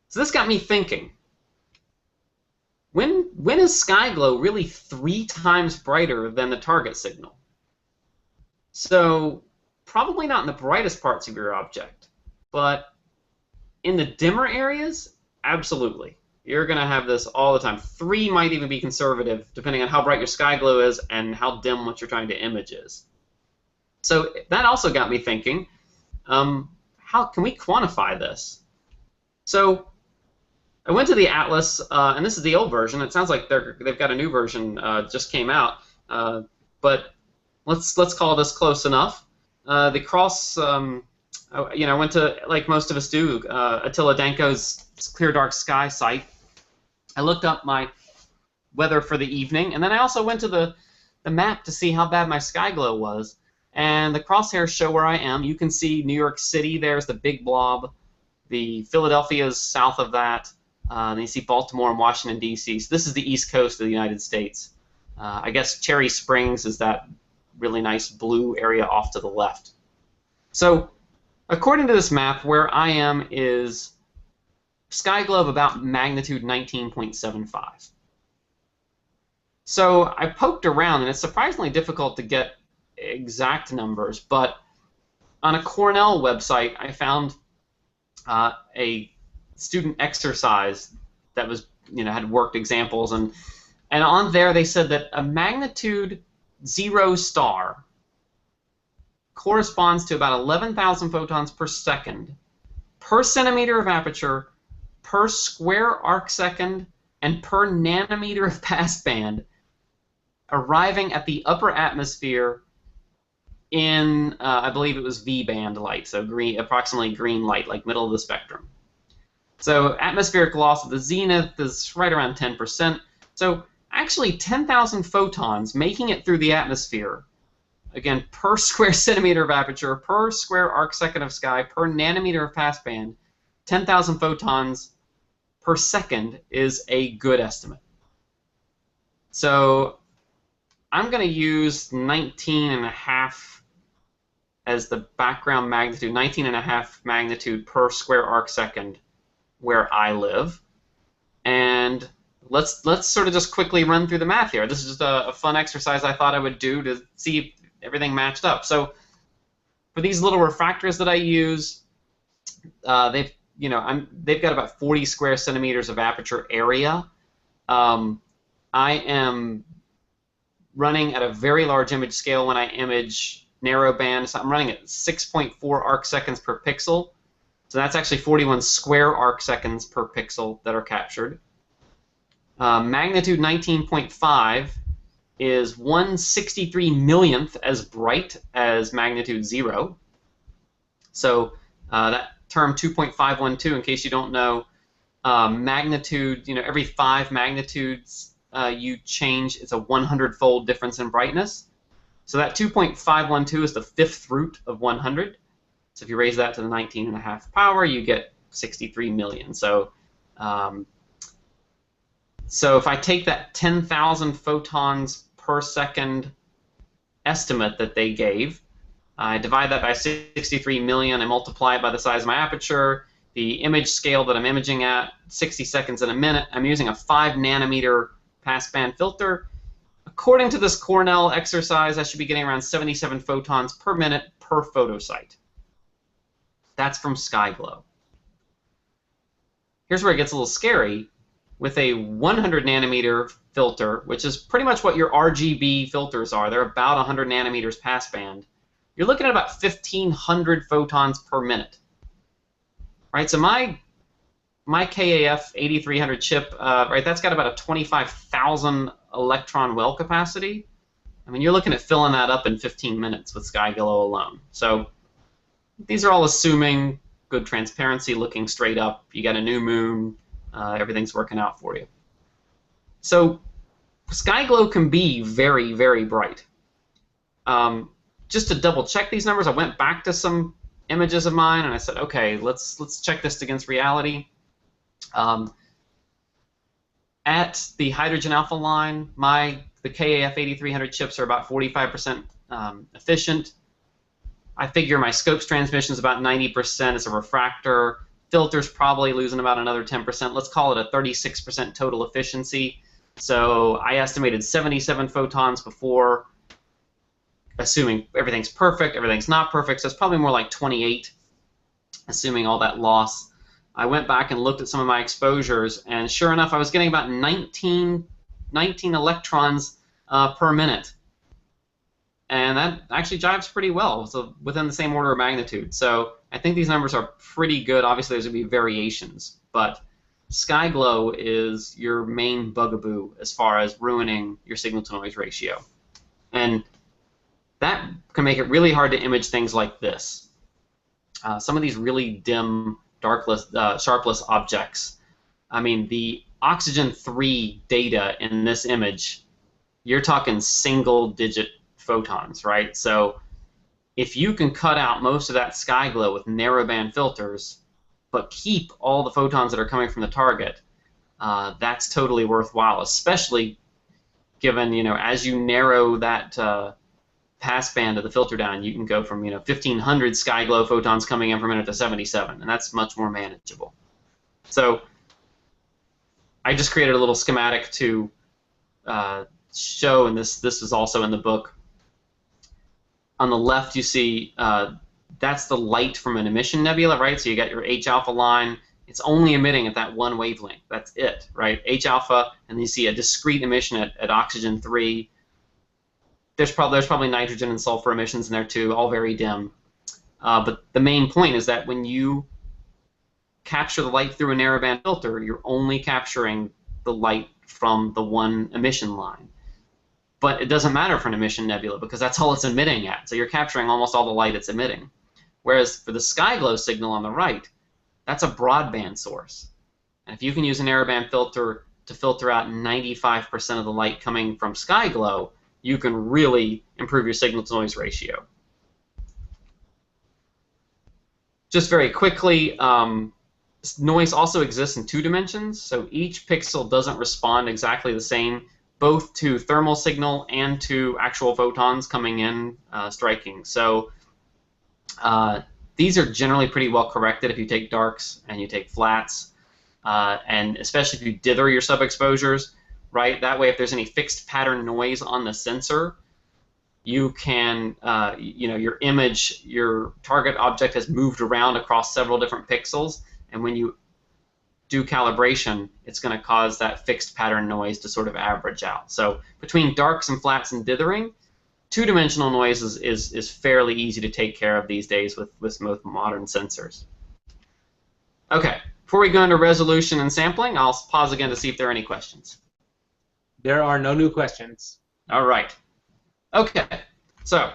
So this got me thinking, when is sky glow really 3 times brighter than the target signal? So probably not in the brightest parts of your object, but in the dimmer areas, absolutely. You're going to have this all the time. 3 might even be conservative, depending on how bright your sky glow is and how dim what you're trying to image is. So that also got me thinking, how can we quantify this? So I went to the Atlas, and this is the old version. It sounds like they've got a new version just came out, but let's call this close enough. The cross, I went to, like most of us do, Attila Danko's Clear Dark Sky site. I looked up my weather for the evening, and then I also went to the map to see how bad my sky glow was. And the crosshairs show where I am. You can see New York City. There's the big blob. The Philadelphia is south of that. And you see Baltimore and Washington, D.C. So this is the east coast of the United States. I guess Cherry Springs is that really nice blue area off to the left. So according to this map, where I am is sky glow of about magnitude 19.75. So I poked around, and it's surprisingly difficult to get exact numbers, but on a Cornell website, I found a student exercise that was, had worked examples, and on there they said that a magnitude 0 star corresponds to about 11,000 photons per second per centimeter of aperture per square arc second and per nanometer of passband, arriving at the upper atmosphere in, I believe it was V-band light, so green, approximately green light, like middle of the spectrum. So atmospheric loss at the zenith is right around 10%. So actually 10,000 photons making it through the atmosphere, again, per square centimeter of aperture, per square arc second of sky, per nanometer of passband, 10,000 photons per second is a good estimate. So I'm going to use 19.5 as the background magnitude, 19.5 magnitude per square arc second where I live. And let's sort of just quickly run through the math here. This is just a fun exercise I thought I would do to see if everything matched up. So for these little refractors that I use, they've got about 40 square centimeters of aperture area. I am running at a very large image scale when I image narrowband. So I'm running at 6.4 arc seconds per pixel. So that's actually 41 square arc seconds per pixel that are captured. Magnitude 19.5 is 163 millionth as bright as magnitude 0. So that term 2.512, in case you don't know, magnitude, every 5 magnitudes you change, it's a 100-fold difference in brightness. So that 2.512 is the 5th root of 100. So if you raise that to the 19.5 power, you get 63 million. So if I take that 10,000 photons per second estimate that they gave, I divide that by 63 million and multiply it by the size of my aperture, the image scale that I'm imaging at, 60 seconds in a minute, I'm using a 5 nanometer passband filter. According to this Cornell exercise, I should be getting around 77 photons per minute per photosite. That's from SkyGlow. Here's where it gets a little scary. With a 100 nanometer filter, which is pretty much what your RGB filters are, they're about 100 nanometers passband, you're looking at about 1,500 photons per minute. Right, so my KAF 8300 chip, right, that's got about a 25,000 electron well capacity. I mean, you're looking at filling that up in 15 minutes with SkyGlow alone. So these are all assuming good transparency, looking straight up. You got a new moon, everything's working out for you. So SkyGlow can be very, very bright. Just to double check these numbers, I went back to some images of mine and I said, okay, let's check this against reality. At the hydrogen alpha line, the KAF 8300 chips are about 45% efficient. I figure my scopes transmission is about 90% as a refractor. Filter's probably losing about another 10%. Let's call it a 36% total efficiency. So I estimated 77 photons before, assuming everything's perfect, everything's not perfect, so it's probably more like 28, assuming all that loss. I went back and looked at some of my exposures, and sure enough, I was getting about 19 electrons per minute. And that actually jives pretty well, so within the same order of magnitude. So I think these numbers are pretty good. Obviously, there's going to be variations, but SkyGlow is your main bugaboo as far as ruining your signal-to-noise ratio. And that can make it really hard to image things like this. Some of these really dim, darkless, sharpless objects. I mean, the oxygen 3 data in this image, you're talking single-digit photons, right? So if you can cut out most of that SkyGlow with narrowband filters, but keep all the photons that are coming from the target, that's totally worthwhile, especially given, as you narrow that passband of the filter down, you can go from 1,500 SkyGlow photons coming in per minute to 77, and that's much more manageable. So I just created a little schematic to show, and this is also in the book. On the left, you see that's the light from an emission nebula, right? So you got your H-alpha line. It's only emitting at that one wavelength. That's it, right? H-alpha, and then you see a discrete emission at oxygen 3. There's probably nitrogen and sulfur emissions in there too, all very dim. But the main point is that when you capture the light through a narrowband filter, you're only capturing the light from the one emission line. But it doesn't matter for an emission nebula because that's all it's emitting at. So you're capturing almost all the light it's emitting. Whereas for the sky glow signal on the right, that's a broadband source. And if you can use an narrowband filter to filter out 95% of the light coming from sky glow, you can really improve your signal-to-noise ratio. Just very quickly, noise also exists in 2 dimensions, so each pixel doesn't respond exactly the same, both to thermal signal and to actual photons coming in striking. So these are generally pretty well corrected if you take darks and you take flats, and especially if you dither your sub-exposures, right? That way, if there's any fixed pattern noise on the sensor, you can, your image, your target object has moved around across several different pixels, and when you do calibration, it's going to cause that fixed pattern noise to sort of average out. So between darks and flats and dithering, 2-dimensional noise is fairly easy to take care of these days with most modern sensors. Okay, before we go into resolution and sampling, I'll pause again to see if there are any questions. There are no new questions. All right. Okay, so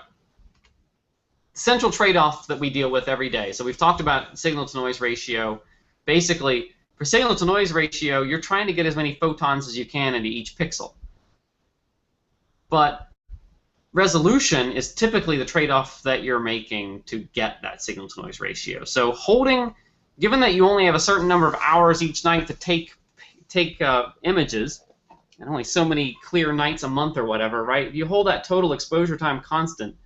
central trade-off that we deal with every day. So we've talked about signal-to-noise ratio. Basically, for signal-to-noise ratio, you're trying to get as many photons as you can into each pixel. But resolution is typically the trade-off that you're making to get that signal-to-noise ratio. So given that you only have a certain number of hours each night to take images, and only so many clear nights a month or whatever, right? If you hold that total exposure time constant,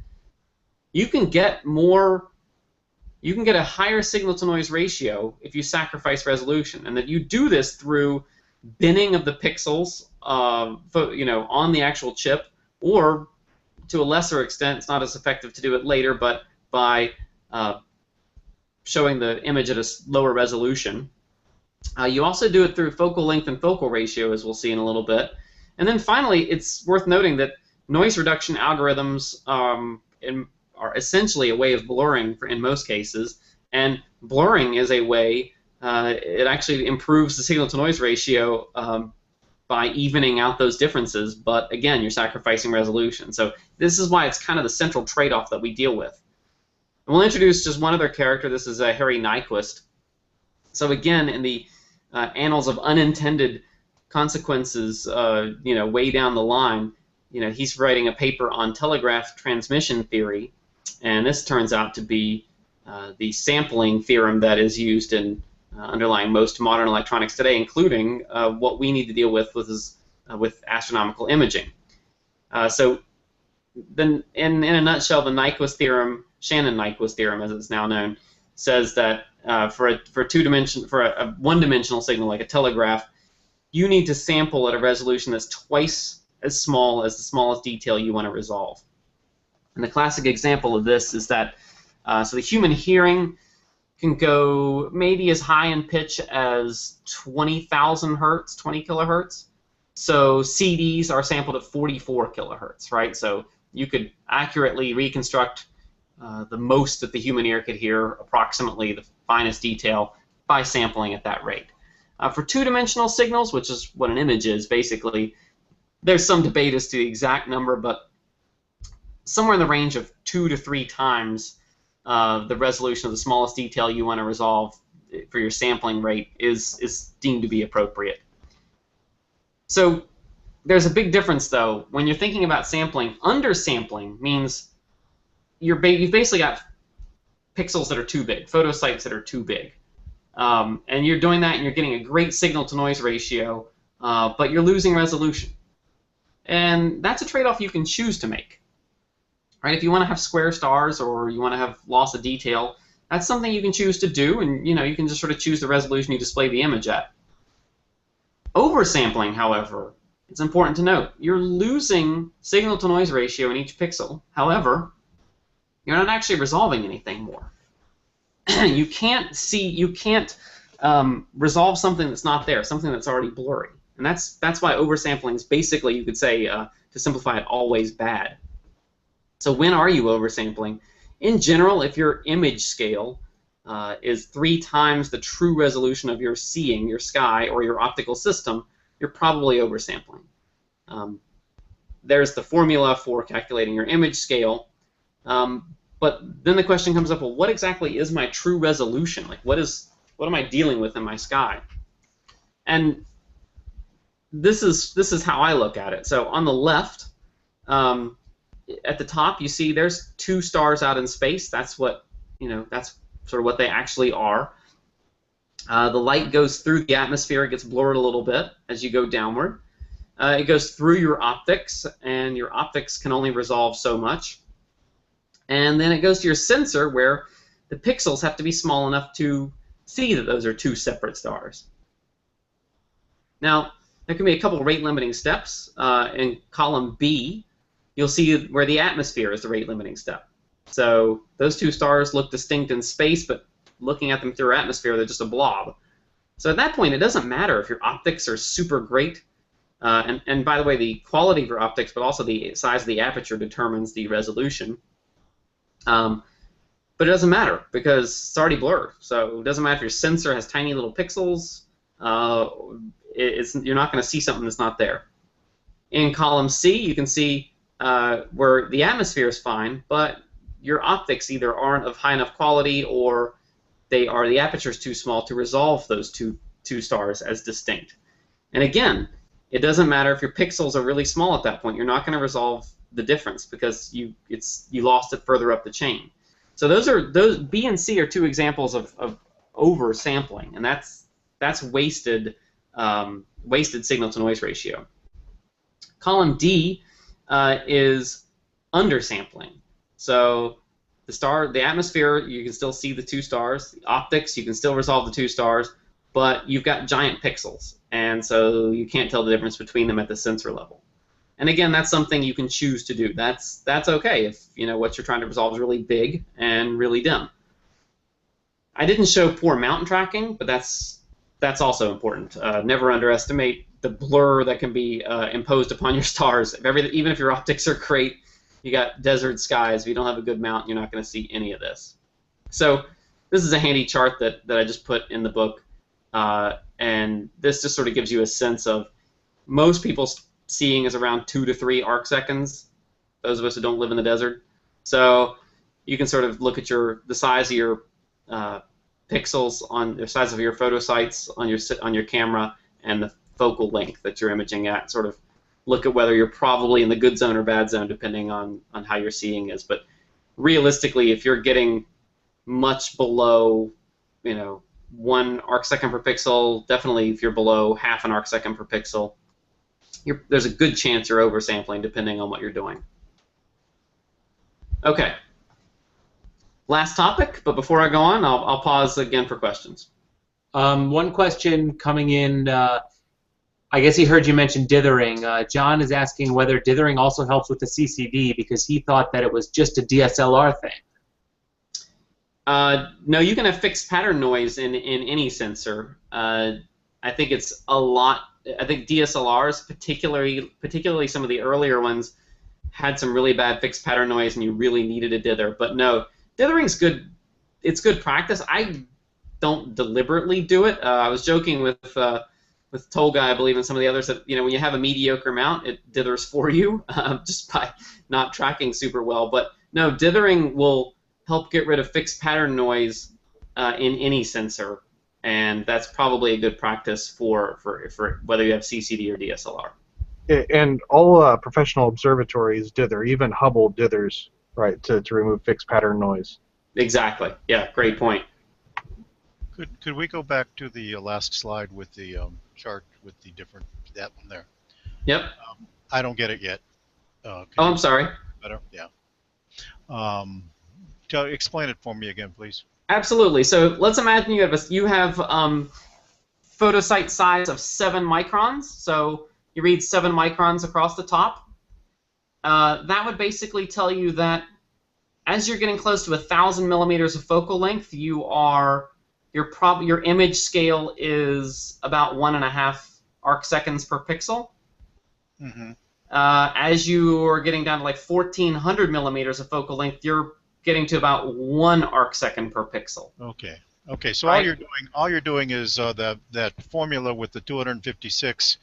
you can get a higher signal-to-noise ratio if you sacrifice resolution, and that you do this through binning of the pixels, on the actual chip, or to a lesser extent, it's not as effective to do it later, but by showing the image at a lower resolution. You also do it through focal length and focal ratio, as we'll see in a little bit. And then finally, it's worth noting that noise reduction algorithms are essentially a way of blurring in most cases, and blurring is a way, it actually improves the signal-to-noise ratio by evening out those differences, but again, you're sacrificing resolution. So this is why it's kind of the central trade-off that we deal with. And we'll introduce just one other character. This is Harry Nyquist. So again, in the annals of unintended consequences, way down the line, he's writing a paper on telegraph transmission theory, and this turns out to be the sampling theorem that is used in underlying most modern electronics today, including what we need to deal with astronomical imaging. So then, in a nutshell, the Nyquist theorem, Shannon-Nyquist theorem, as it's now known, says that for a one-dimensional signal like a telegraph, you need to sample at a resolution that's twice as small as the smallest detail you want to resolve. And the classic example of this is that so the human hearing can go maybe as high in pitch as 20,000 hertz, 20 kilohertz. So CDs are sampled at 44 kilohertz, right? So you could accurately reconstruct the most that the human ear could hear, approximately the finest detail, by sampling at that rate. For 2-dimensional signals, which is what an image is, basically, there's some debate as to the exact number, but somewhere in the range of 2 to 3 times the resolution of the smallest detail you want to resolve for your sampling rate is deemed to be appropriate. So there's a big difference, though. When you're thinking about sampling, undersampling means you've basically got pixels that are too big, photosites that are too big. And you're doing that and you're getting a great signal-to-noise ratio, but you're losing resolution. And that's a trade-off you can choose to make. Right? If you want to have square stars or you want to have loss of detail, that's something you can choose to do, and you can just sort of choose the resolution you display the image at. Oversampling, however, it's important to note, you're losing signal-to-noise ratio in each pixel. However, you're not actually resolving anything more. You can't resolve something that's not there, something that's already blurry. And that's why oversampling is basically, you could say, to simplify it, always bad. So when are you oversampling? In general, if your image scale is 3 times the true resolution of your seeing, your sky, or your optical system, you're probably oversampling. There's the formula for calculating your image scale. But then the question comes up, well, what exactly is my true resolution? Like, what am I dealing with in my sky? And this is how I look at it. So on the left, at the top, you see there's 2 stars out in space. That's what, that's sort of what they actually are. The light goes through the atmosphere. It gets blurred a little bit as you go downward. It goes through your optics, and your optics can only resolve so much. And then it goes to your sensor, where the pixels have to be small enough to see that those are 2 separate stars. Now, there can be a couple rate-limiting steps. In column B, you'll see where the atmosphere is the rate-limiting step. So those 2 stars look distinct in space, but looking at them through our atmosphere, they're just a blob. So at that point, it doesn't matter if your optics are super great. And by the way, the quality of your optics, but also the size of the aperture determines the resolution. But it doesn't matter because it's already blurred. So it doesn't matter if your sensor has tiny little pixels. You're not going to see something that's not there. In column C, you can see where the atmosphere is fine, but your optics either aren't of high enough quality or the aperture is too small to resolve those two stars as distinct. And again, it doesn't matter if your pixels are really small at that point. You're not going to resolve the difference because you lost it further up the chain. So those B and C are 2 examples of oversampling, and that's wasted signal to noise ratio. Column D is undersampling. So the atmosphere, you can still see the 2 stars. The optics, you can still resolve the 2 stars, but you've got giant pixels, and so you can't tell the difference between them at the sensor level. And again, that's something you can choose to do. That's okay if what you're trying to resolve is really big and really dim. I didn't show poor mountain tracking, but that's also important. Never underestimate the blur that can be imposed upon your stars. Even if your optics are great, you got desert skies. If you don't have a good mount, you're not going to see any of this. So this is a handy chart that I just put in the book, and this just sort of gives you a sense of most people seeing is around 2 to 3 arc seconds. Those of us who don't live in the desert, so you can sort of look at the size of your pixels on the size of your photosites on your camera and the focal length that you're imaging at. Sort of look at whether you're probably in the good zone or bad zone depending on how your seeing is. But realistically, if you're getting much below 1 arc second per pixel, definitely if you're below half an arc second per pixel, there's a good chance you're oversampling depending on what you're doing. Okay. Last topic, but before I go on, I'll pause again for questions. One question coming in, I guess he heard you mention dithering. John is asking whether dithering also helps with the CCD because he thought that it was just a DSLR thing. No, you can have fixed pattern noise in any sensor. I think it's a lot. I think DSLRs, particularly some of the earlier ones, had some really bad fixed pattern noise, and you really needed a dither. But no, dithering's good. It's good practice. I don't deliberately do it. I was joking with Tolga, I believe, and some of the others that when you have a mediocre mount, it dithers for you just by not tracking super well. But no, dithering will help get rid of fixed pattern noise in any sensor, and that's probably a good practice for whether you have CCD or DSLR. And all professional observatories dither, even Hubble dithers, right, to remove fixed pattern noise. Exactly. Yeah, great point. Could we go back to the last slide with the chart with the that one there? Yep. I don't get it yet. I'm sorry. Better? Yeah. Explain it for me again, please. Absolutely. So let's imagine you have photosite size of 7 microns. So you read 7 microns across the top. That would basically tell you that as you're getting close to 1,000 millimeters of focal length, your image scale is about 1.5 arc seconds per pixel. Mm-hmm. As you are getting down to like 1,400 millimeters of focal length, you're getting to about 1 arc second per pixel. Okay. Okay. So right? all you're doing is that formula with the 256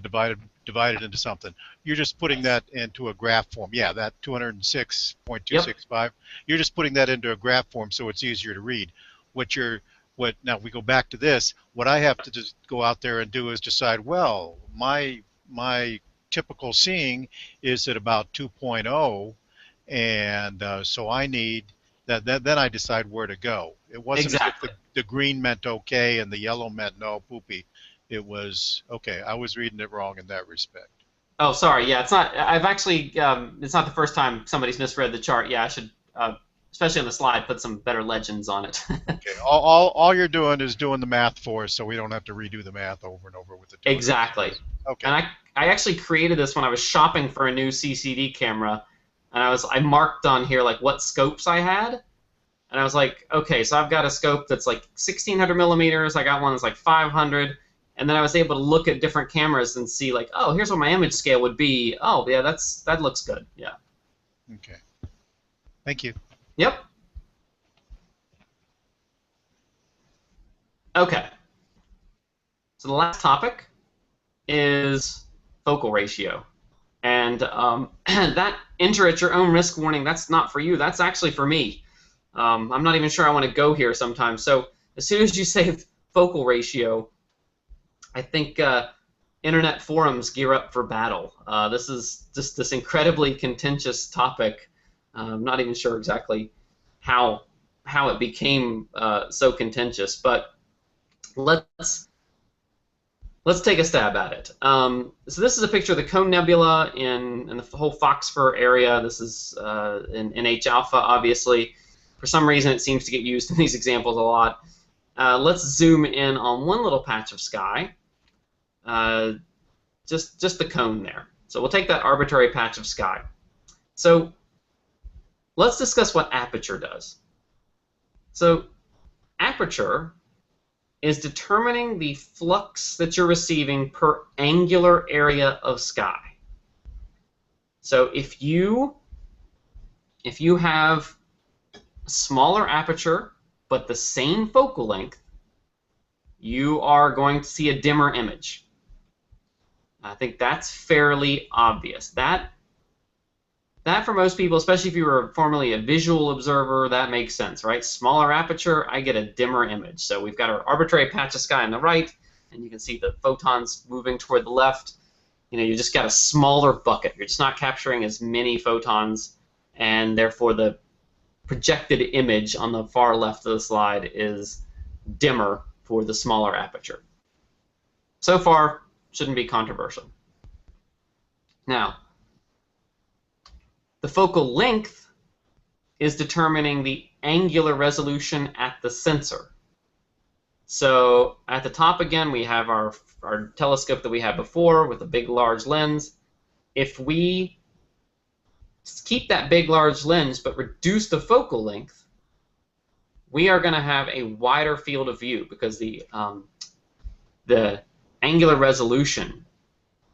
divided into something. You're just putting that into a graph form. Yeah, that Yep. 206.265. You're just putting that into a graph form so it's easier to read. Now we go back to this. What I have to just go out there and do is decide, well, my typical seeing is at about 2.0, and so I need that. Then I decide where to go. It wasn't as if Exactly. the green meant okay and the yellow meant no, poopy. It was okay. I was reading it wrong in that respect. Oh, sorry. Yeah, it's not. I've actually. It's not the first time somebody's misread the chart. Yeah, I should, especially on the slide, put some better legends on it. Okay. All you're doing is doing the math for us, so we don't have to redo the math over and over with the 200. Exactly. Okay. And I actually created this when I was shopping for a new CCD camera, and I marked on here like what scopes I had, and I was like, okay, so I've got a scope that's like 1600 millimeters. I got one that's like 500. And then I was able to look at different cameras and see, like, oh, here's what my image scale would be. Oh, yeah, that looks good. Yeah. Okay. Thank you. Yep. Okay. So the last topic is focal ratio. And that enter at your own risk warning, that's not for you. That's actually for me. I'm not even sure I want to go here sometimes. So as soon as you say focal ratio, I think internet forums gear up for battle. This is just this incredibly contentious topic. I'm not even sure exactly how it became so contentious, but let's take a stab at it. So this is a picture of the Cone Nebula in the whole Foxfur area. This is in H alpha, obviously. For some reason, it seems to get used in these examples a lot. Let's zoom in on one little patch of sky. Just the cone there. So we'll take that arbitrary patch of sky. So let's discuss what aperture does. So aperture is determining the flux that you're receiving per angular area of sky. So if you have a smaller aperture but the same focal length, you are going to see a dimmer image. I think that's fairly obvious. That for most people, especially if you were formerly a visual observer, that makes sense, right? Smaller aperture, I get a dimmer image. So we've got our arbitrary patch of sky on the right, and you can see the photons moving toward the left. You just got a smaller bucket. You're just not capturing as many photons, and therefore the projected image on the far left of the slide is dimmer for the smaller aperture. So far, shouldn't be controversial. Now, the focal length is determining the angular resolution at the sensor. So at the top again, we have our telescope that we had before with a big, large lens. If we keep that big, large lens but reduce the focal length, we are going to have a wider field of view because the angular resolution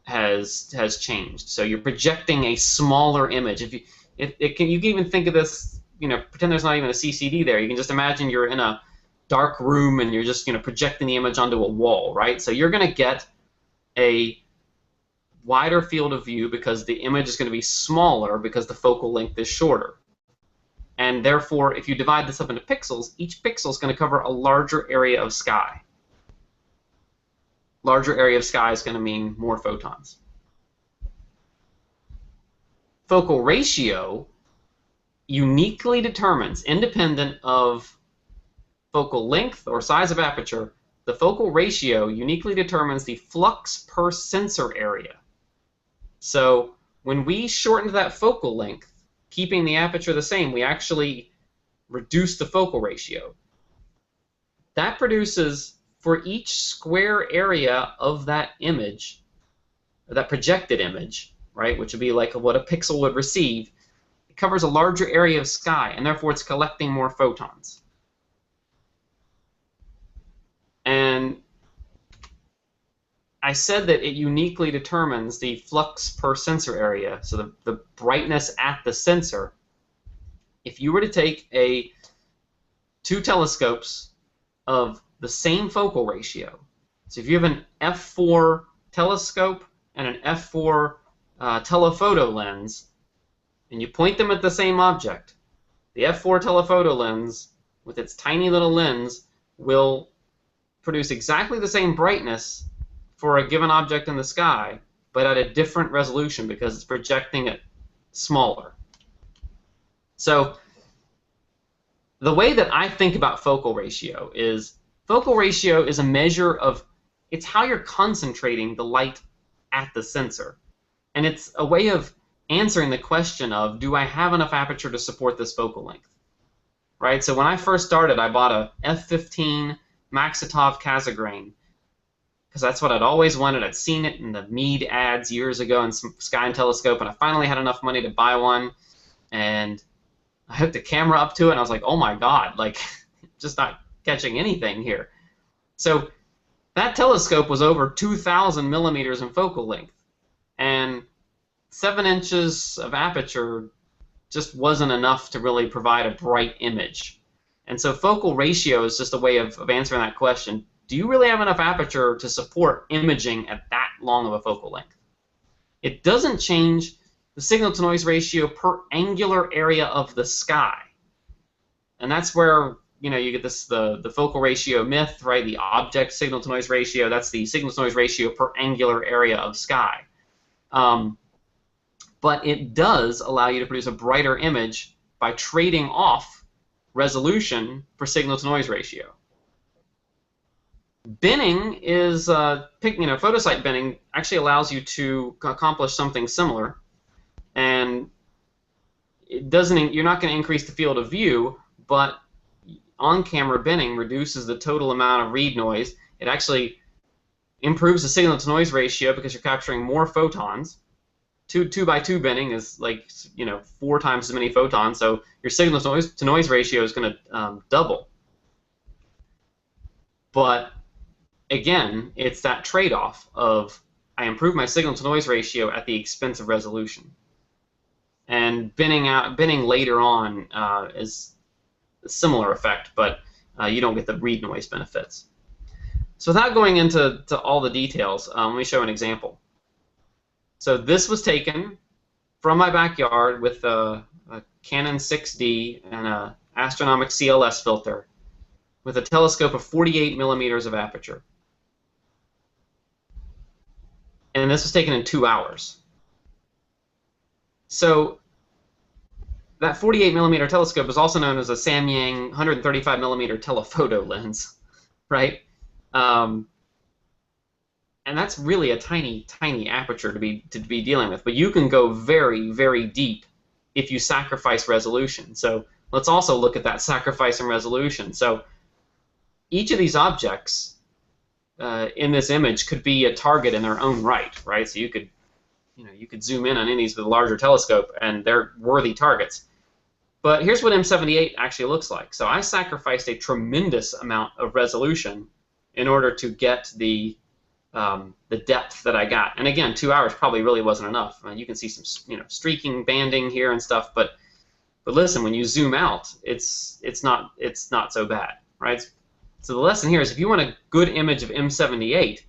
has changed. So you're projecting a smaller image. You can even think of this, pretend there's not even a CCD there. You can just imagine you're in a dark room and you're just projecting the image onto a wall, right? So you're going to get a wider field of view because the image is going to be smaller because the focal length is shorter. And therefore, if you divide this up into pixels, each pixel is going to cover a larger area of sky. Larger area of sky is going to mean more photons. Focal ratio uniquely determines, independent of focal length or size of aperture, the focal ratio uniquely determines the flux per sensor area. So when we shortened that focal length, keeping the aperture the same, we actually reduce the focal ratio. That produces, for each square area of that image, or that projected image, right, which would be like what a pixel would receive, it covers a larger area of sky, and therefore it's collecting more photons. And I said that it uniquely determines the flux per sensor area, so the brightness at the sensor. If you were to take two telescopes of the same focal ratio, so if you have an f4 telescope and an f4 telephoto lens, and you point them at the same object, the f4 telephoto lens with its tiny little lens will produce exactly the same brightness for a given object in the sky, but at a different resolution because it's projecting it smaller. So the way that I think about focal ratio is a measure of, it's how you're concentrating the light at the sensor. And it's a way of answering the question of, do I have enough aperture to support this focal length? Right? So when I first started, I bought a f15 Maxitov Cassegrain because that's what I'd always wanted. I'd seen it in the Meade ads years ago in some Sky and Telescope, and I finally had enough money to buy one, and I hooked the camera up to it, and I was like, oh my god, like, just not catching anything here. So that telescope was over 2,000 millimeters in focal length, and 7 inches of aperture just wasn't enough to really provide a bright image. And so focal ratio is just a way of answering that question. Do you really have enough aperture to support imaging at that long of a focal length? It doesn't change the signal-to-noise ratio per angular area of the sky. And that's where, you know, you get this the focal ratio myth, right? The object signal-to-noise ratio, that's the signal-to-noise ratio per angular area of sky. But it does allow you to produce a brighter image by trading off resolution for signal-to-noise ratio. Binning is, photosite binning actually allows you to accomplish something similar, and it doesn't. You're not going to increase the field of view, but on-camera binning reduces the total amount of read noise. It actually improves the signal-to-noise ratio because you're capturing more photons. 2x2 binning is like 4 times as many photons, so your signal-to-noise ratio is going to double. But again, it's that trade-off of I improve my signal-to-noise ratio at the expense of resolution. And binning later on is a similar effect, but you don't get the read noise benefits. So without going into all the details, let me show an example. So this was taken from my backyard with a Canon 6D and an Astronomic CLS filter with a telescope of 48 millimeters of aperture. And this was taken in 2 hours. So that 48 millimeter telescope is also known as a Samyang 135 millimeter telephoto lens, right? And that's really a tiny, tiny aperture to be dealing with. But you can go very, very deep if you sacrifice resolution. So let's also look at that sacrifice in resolution. So each of these objects in this image could be a target in their own right, right? So you could zoom in on any of these with a larger telescope, and they're worthy targets. But here's what M78 actually looks like. So I sacrificed a tremendous amount of resolution in order to get the depth that I got. And again, 2 hours probably really wasn't enough. You can see some streaking, banding here and stuff, but listen, when you zoom out, it's not so bad, right? So the lesson here is if you want a good image of M78,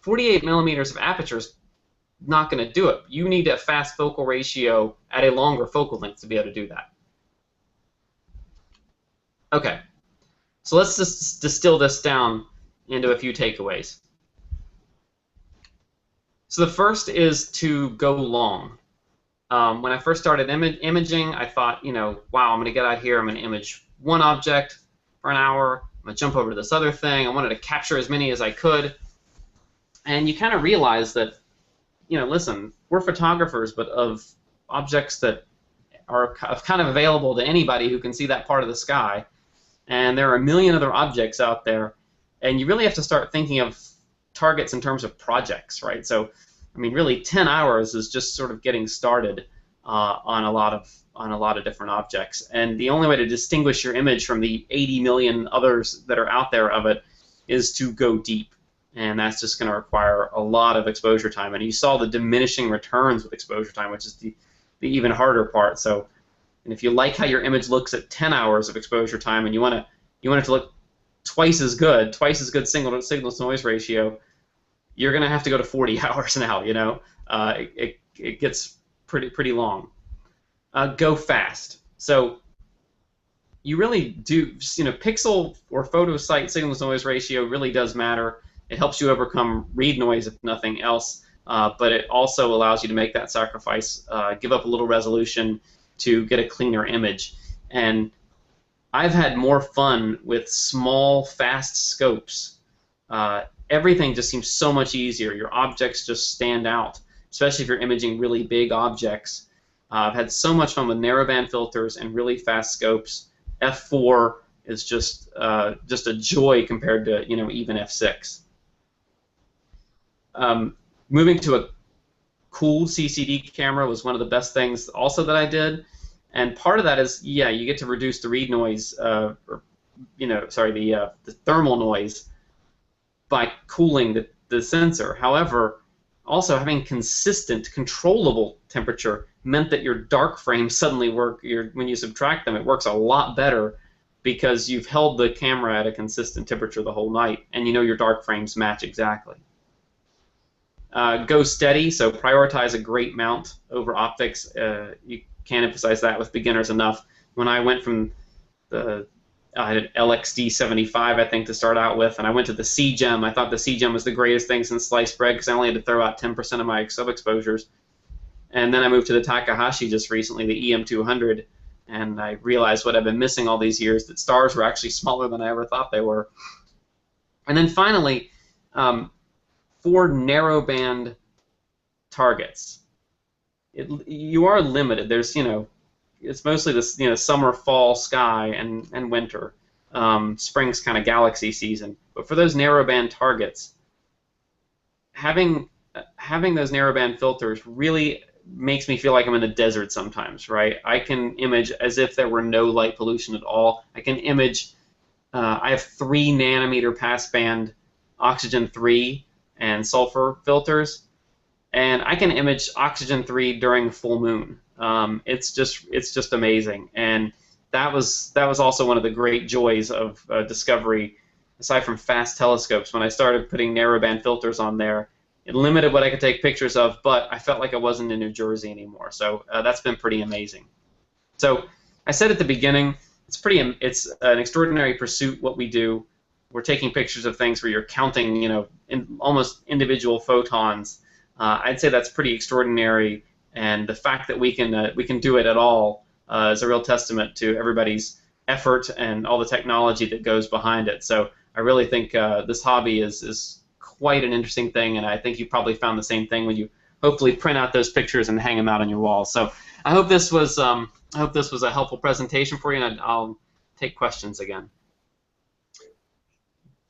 48 millimeters of aperture is not going to do it. You need a fast focal ratio at a longer focal length to be able to do that. Okay, so let's just distill this down into a few takeaways. So the first is to go long. When I first started imaging, I thought, wow, I'm going to get out here, I'm going to image one object for an hour, I'm going to jump over to this other thing, I wanted to capture as many as I could. And you kind of realize that, listen, we're photographers, but of objects that are kind of available to anybody who can see that part of the sky. And there are a million other objects out there, and you really have to start thinking of targets in terms of projects, right? So, I mean, really, 10 hours is just sort of getting started on a lot of different objects. And the only way to distinguish your image from the 80 million others that are out there of it is to go deep, and that's just going to require a lot of exposure time. And you saw the diminishing returns with exposure time, which is the even harder part. So, and if you like how your image looks at 10 hours of exposure time, and you want it to look twice as good signal-to-noise ratio, you're going to have to go to 40 hours now. You know, it gets pretty long. Go fast. So you really do, you know, pixel or photo site signal to noise ratio really does matter. It helps you overcome read noise if nothing else, but it also allows you to make that sacrifice, give up a little resolution to get a cleaner image. And I've had more fun with small, fast scopes. Everything just seems so much easier. Your objects just stand out, especially if you're imaging really big objects. I've had so much fun with narrowband filters and really fast scopes. F4 is just a joy compared to, you know, even F6. Moving to a cool CCD camera was one of the best things also that I did, and part of that is, yeah, you get to reduce the read noise, or, you know, sorry, the thermal noise by cooling the sensor. However, also having consistent, controllable temperature meant that your dark frames suddenly work. When you subtract them, it works a lot better because you've held the camera at a consistent temperature the whole night, and you know your dark frames match exactly. Go steady, so prioritize a great mount over optics. You can't emphasize that with beginners enough. When I went from I had an LXD 75, I think, to start out with, and I went to the C-Gem. I thought the C-Gem was the greatest thing since sliced bread because I only had to throw out 10% of my sub-exposures. And then I moved to the Takahashi just recently, the EM200, and I realized what I've been missing all these years, that stars were actually smaller than I ever thought they were. And then finally, for narrowband targets, you are limited. There's, you know, it's mostly this, you know, summer, fall sky and winter. Spring's kind of galaxy season. But for those narrowband targets, having those narrowband filters really makes me feel like I'm in the desert sometimes, right? I can image as if there were no light pollution at all. I can image. I have 3 nanometer passband oxygen 3 and sulfur filters, and I can image oxygen 3 during full moon. It's just amazing, and that was also one of the great joys of discovery. Aside from fast telescopes, when I started putting narrowband filters on there, it limited what I could take pictures of, but I felt like I wasn't in New Jersey anymore. So that's been pretty amazing. So I said at the beginning, it's an extraordinary pursuit what we do. We're taking pictures of things where you're counting, you know, almost individual photons. I'd say that's pretty extraordinary, and the fact that we can do it at all is a real testament to everybody's effort and all the technology that goes behind it. So I really think this hobby is quite an interesting thing, and I think you probably found the same thing when you hopefully print out those pictures and hang them out on your wall. So I hope this was a helpful presentation for you, and I'll take questions again.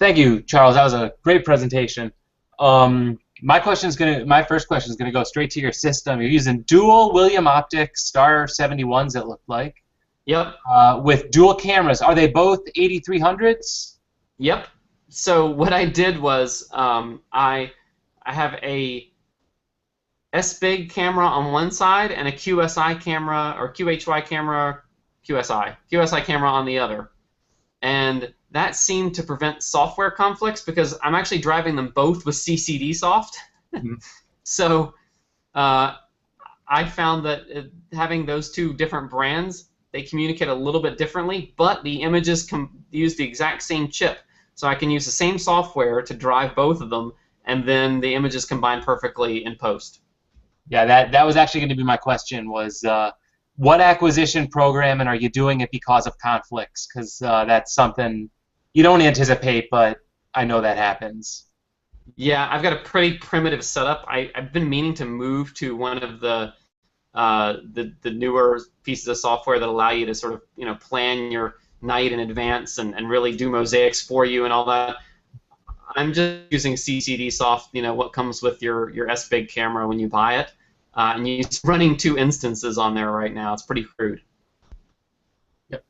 Thank you, Charles. That was a great presentation. My first question is gonna go straight to your system. You're using dual William Optics Star 71s, it looked like. Yep. With dual cameras. Are they both 8300s? Yep. So what I did was I have a SBIG camera on one side and a QSI camera, or QHY camera, QSI camera on the other. And that seemed to prevent software conflicts because I'm actually driving them both with CCD soft. Mm-hmm. So I found that having those two different brands, they communicate a little bit differently, but the images use the exact same chip. So I can use the same software to drive both of them, and then the images combine perfectly in post. Yeah, that was actually going to be my question, was what acquisition program, and are you doing it because of conflicts? Because that's something you don't anticipate, but I know that happens. Yeah, I've got a pretty primitive setup. I've been meaning to move to one of the newer pieces of software that allow you to sort of, you know, plan your night in advance and really do mosaics for you and all that. I'm just using CCD soft, you know, what comes with your SBIG camera when you buy it, and you're running 2 instances on there right now. It's pretty crude. Yep.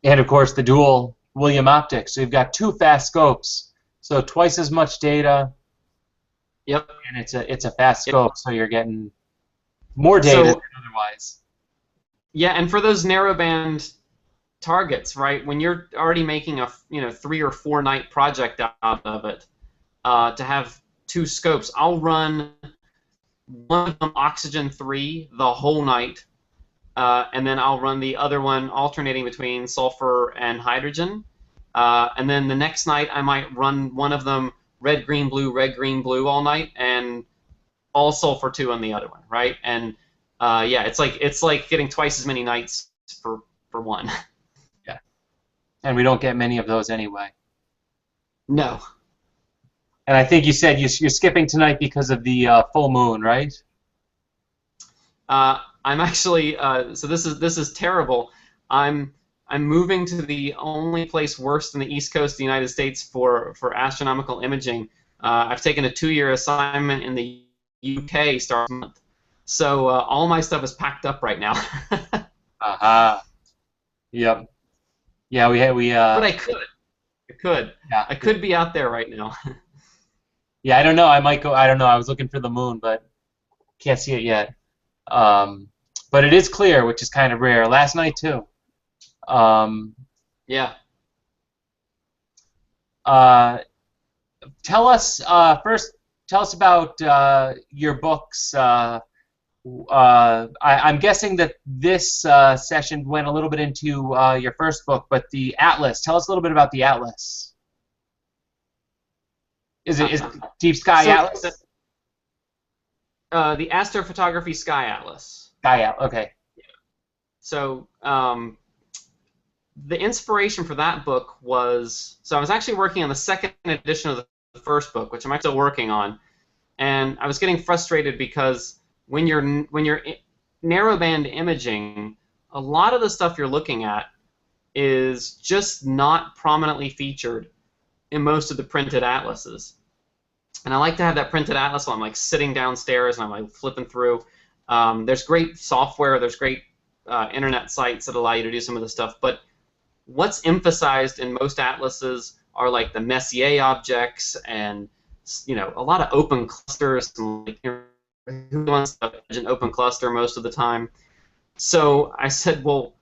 And of course the dual William Optics. So you've got 2 fast scopes, so twice as much data. Yep. And it's a fast scope, so you're getting more data than otherwise. Yeah, and for those narrowband targets, right? When you're already making a 3 or 4 night project out of it, to have 2 scopes, I'll run one of them oxygen 3 the whole night, and then I'll run the other one alternating between sulfur and hydrogen, and then the next night I might run one of them red green blue all night, and all sulfur 2 on the other one, right? And yeah, it's like getting twice as many nights for one. Yeah, and we don't get many of those anyway. No. And I think you said you're skipping tonight because of the full moon, right? I'm actually so this is terrible. I'm moving to the only place worse than the East Coast of the United States for astronomical imaging. I've taken a 2-year assignment in the UK starting month, so all my stuff is packed up right now. Aha. Yep. Yeah, we. But I could. Yeah. I could be out there right now. Yeah, I don't know. I might go. I don't know. I was looking for the moon, but can't see it yet. But it is clear, which is kind of rare. Last night too. Yeah. Tell us first. Tell us about your books. I'm guessing that this session went a little bit into your first book, but the Atlas. Tell us a little bit about the Atlas. Is it Deep Sky Atlas? The Astrophotography Sky Atlas. Sky Atlas. Okay. So the inspiration for that book was, so I was actually working on the second edition of the first book, which I'm still working on, and I was getting frustrated because when you're narrowband imaging, a lot of the stuff you're looking at is just not prominently featured in most of the printed atlases. And I like to have that printed atlas while I'm like sitting downstairs and I'm like flipping through. There's great software, there's great internet sites that allow you to do some of this stuff, but what's emphasized in most atlases are like the Messier objects and a lot of open clusters, and like, who wants to image an open cluster most of the time? So I said, well,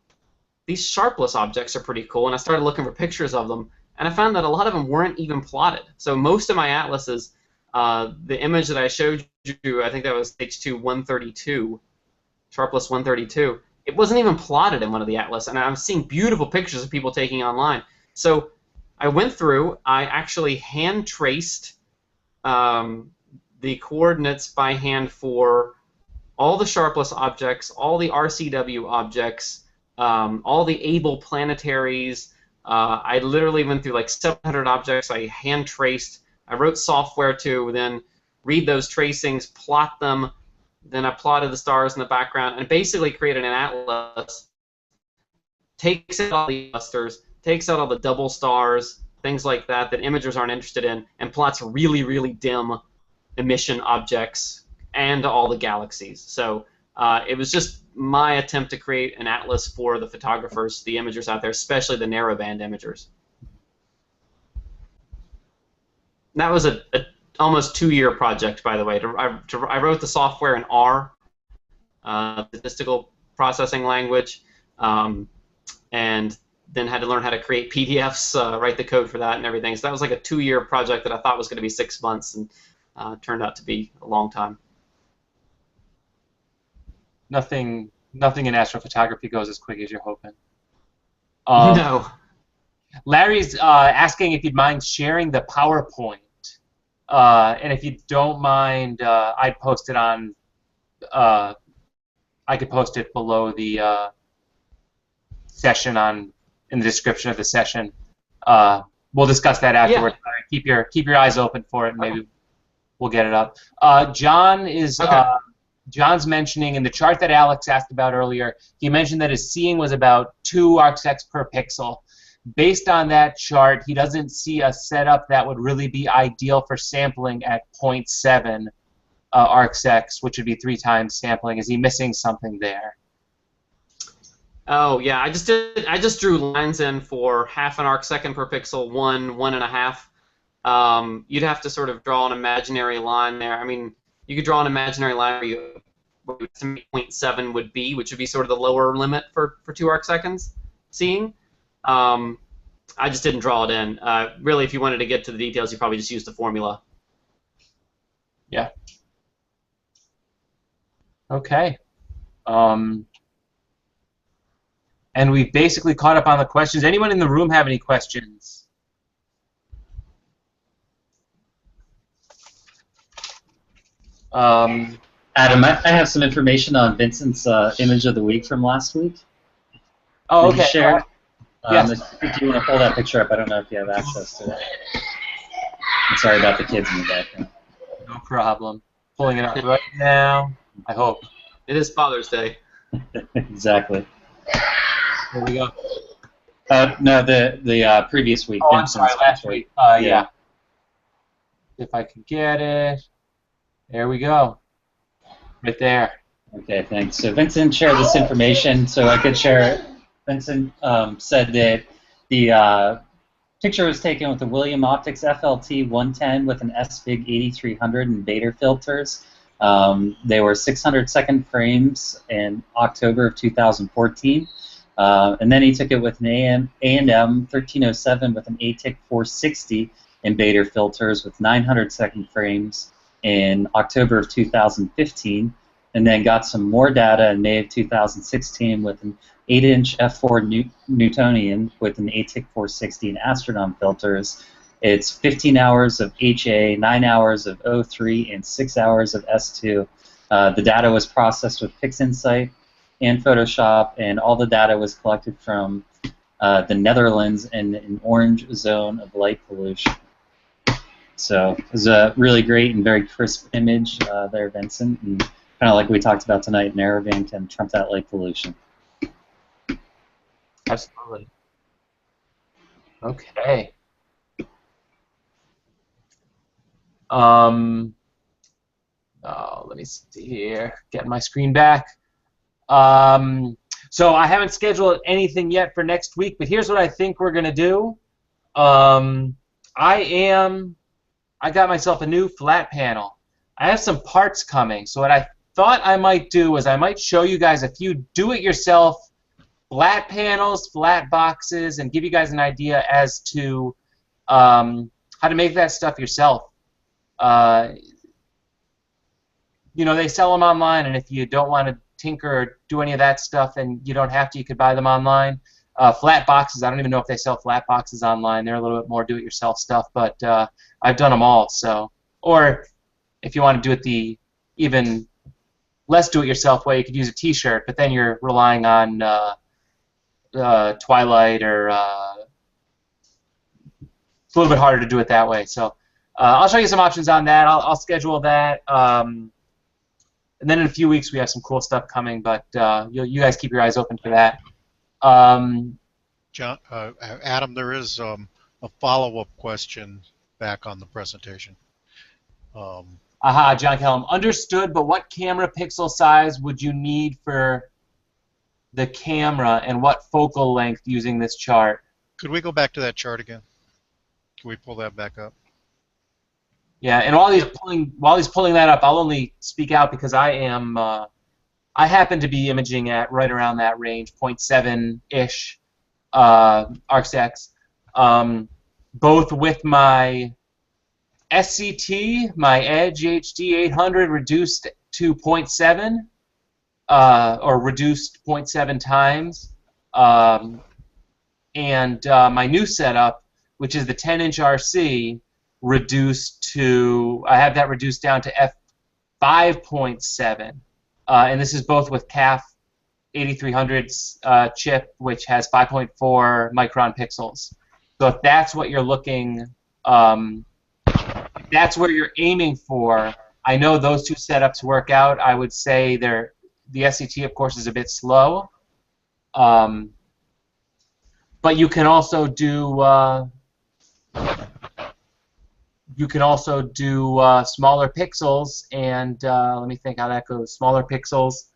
these sharpless objects are pretty cool, and I started looking for pictures of them, and I found that a lot of them weren't even plotted. So most of my atlases, the image that I showed you, I think that was H2 132, sharpless 132, it wasn't even plotted in one of the atlas, and I'm seeing beautiful pictures of people taking online. So I went through, I actually hand traced the coordinates by hand for all the sharpless objects, all the RCW objects, all the Able planetaries. I literally went through like 700 objects. I hand traced. I wrote software to then read those tracings, plot them. Then I plotted the stars in the background and basically created an atlas. Takes out all the clusters, takes out all the double stars, things like that imagers aren't interested in, and plots really, really dim emission objects and all the galaxies. So it was just my attempt to create an atlas for the photographers, the imagers out there, especially the narrowband imagers. And that was a almost 2-year project, by the way. I wrote the software in R, Statistical processing language, and then had to learn how to create PDFs, write the code for that and everything. So that was like a 2-year project that I thought was going to be 6 months, and turned out to be a long time. Nothing in astrophotography goes as quick as you're hoping. No. Larry's asking if you'd mind sharing the PowerPoint. And if you don't mind, I'd post it on. I could post it below the session in the description of the session. We'll discuss that afterwards. Yeah. Keep your eyes open for it, and maybe we'll get it up. John is. Okay. John's mentioning in the chart that Alex asked about earlier, he mentioned that his seeing was about 2 arcsecs per pixel. Based on that chart, he doesn't see a setup that would really be ideal for sampling at 0.7 arcsecs, which would be 3 times sampling. Is he missing something there? Oh yeah, I just drew lines in for half an arcsecond per pixel, 1, 1.5. You'd have to sort of draw an imaginary line there. I mean, you could draw an imaginary line where you estimate 0.7 would be, which would be sort of the lower limit for 2 arcseconds seeing. I just didn't draw it in. Really, if you wanted to get to the details, you probably just use the formula. Yeah. Okay. And we've basically caught up on the questions. Anyone in the room have any questions? Adam, I have some information on Vincent's image of the week from last week. Oh, Did you okay. share? Yes. If you want to pull that picture up, I don't know if you have access to it. I'm sorry about the kids in the background. No problem. Pulling it up right now. I hope. It is Father's Day. Exactly. Here we go. No, the previous week. Oh, I'm sorry, Vincent's last picture. week. Yeah. If I can get it. There we go. Right there. Okay, thanks. So Vincent shared this information so I could share it. Vincent said that the picture was taken with the William Optics FLT 110 with an SVIG 8300 and Bader filters. They were 600-second frames in October of 2014. And then he took it with an A&M 1307 with an ATIC 460 and Bader filters with 900-second frames in October of 2015, and then got some more data in May of 2016 with an 8-inch f4 Newtonian with an ATIC 460 and Astronom filters. It's 15 hours of HA, 9 hours of O3, and 6 hours of S2. The data was processed with PixInsight and Photoshop, and all the data was collected from the Netherlands in an orange zone of light pollution. So it was a really great and very crisp image there, Vincent, and kind of like we talked about tonight, narrowband can trump that light pollution. Absolutely. Okay. Oh, let me see here. Getting my screen back. So I haven't scheduled anything yet for next week, but here's what I think we're gonna do. I got myself a new flat panel. I have some parts coming, so what I thought I might do is I might show you guys a few do-it-yourself flat panels, flat boxes, and give you guys an idea as to how to make that stuff yourself. You know, they sell them online, and if you don't want to tinker or do any of that stuff, then you don't have to. You could buy them online. Flat boxes, I don't even know if they sell flat boxes online. They're a little bit more do-it-yourself stuff, but I've done them all. So, or if you want to do it the even less do-it-yourself way, you could use a T-shirt, but then you're relying on Twilight, or it's a little bit harder to do it that way. So I'll show you some options on that. I'll schedule that. And then in a few weeks we have some cool stuff coming, but you guys keep your eyes open for that. John, Adam, there is a follow-up question back on the presentation. Aha, John Kellum. Understood, but what camera pixel size would you need for the camera, and what focal length using this chart? Could we go back to that chart again? Can we pull that back up? Yeah, and while he's pulling that up, I'll only speak out because I happen to be imaging at right around that range, 0.7-ish arcsec, both with my SCT, my Edge HD 800 reduced to 0.7, or reduced 0.7 times, and my new setup, which is the 10-inch RC, reduced to, I have that reduced down to f5.7, and this is both with CAF 8300's chip, which has 5.4 micron pixels. So if that's what you're looking, if that's where you're aiming for, I know those two setups work out. I would say the SCT, of course, is a bit slow, but you can also do smaller pixels, and let me think how that goes. Smaller pixels,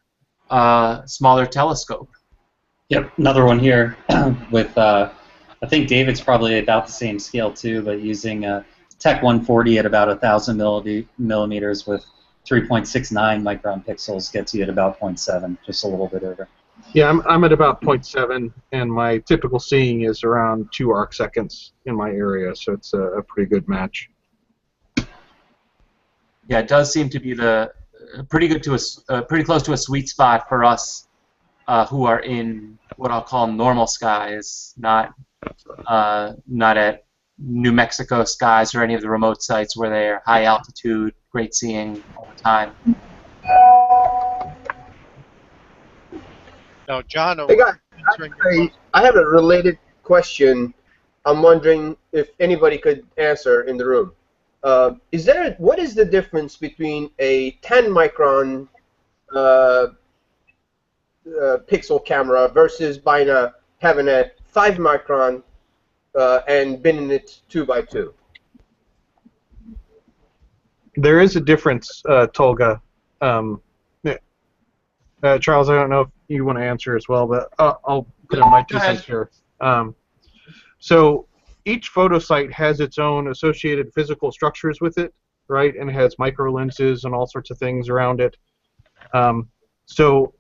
smaller telescope. Yep, another one here with, I think David's probably about the same scale too, but using Tech 140 at about 1,000 millimeters with 3.69 micron pixels gets you at about 0.7, just a little bit over. Yeah, I'm at about 0.7, and my typical seeing is around 2 arc seconds in my area, so it's a pretty good match. Yeah, it does seem to be the pretty good to pretty close to a sweet spot for us who are in what I'll call normal skies, not at New Mexico skies or any of the remote sites where they are high altitude, great seeing all the time. Now, John, Hey guys, answering your question. I have a related question. I'm wondering if anybody could answer in the room. What is the difference between a 10 micron pixel camera versus having a 5 micron and binning it 2x2? There is a difference, Tolga. Charles, I don't know if you want to answer as well, but I'll put in my 2 cents here. So each photo site has its own associated physical structures with it, right? And it has micro lenses and all sorts of things around it. So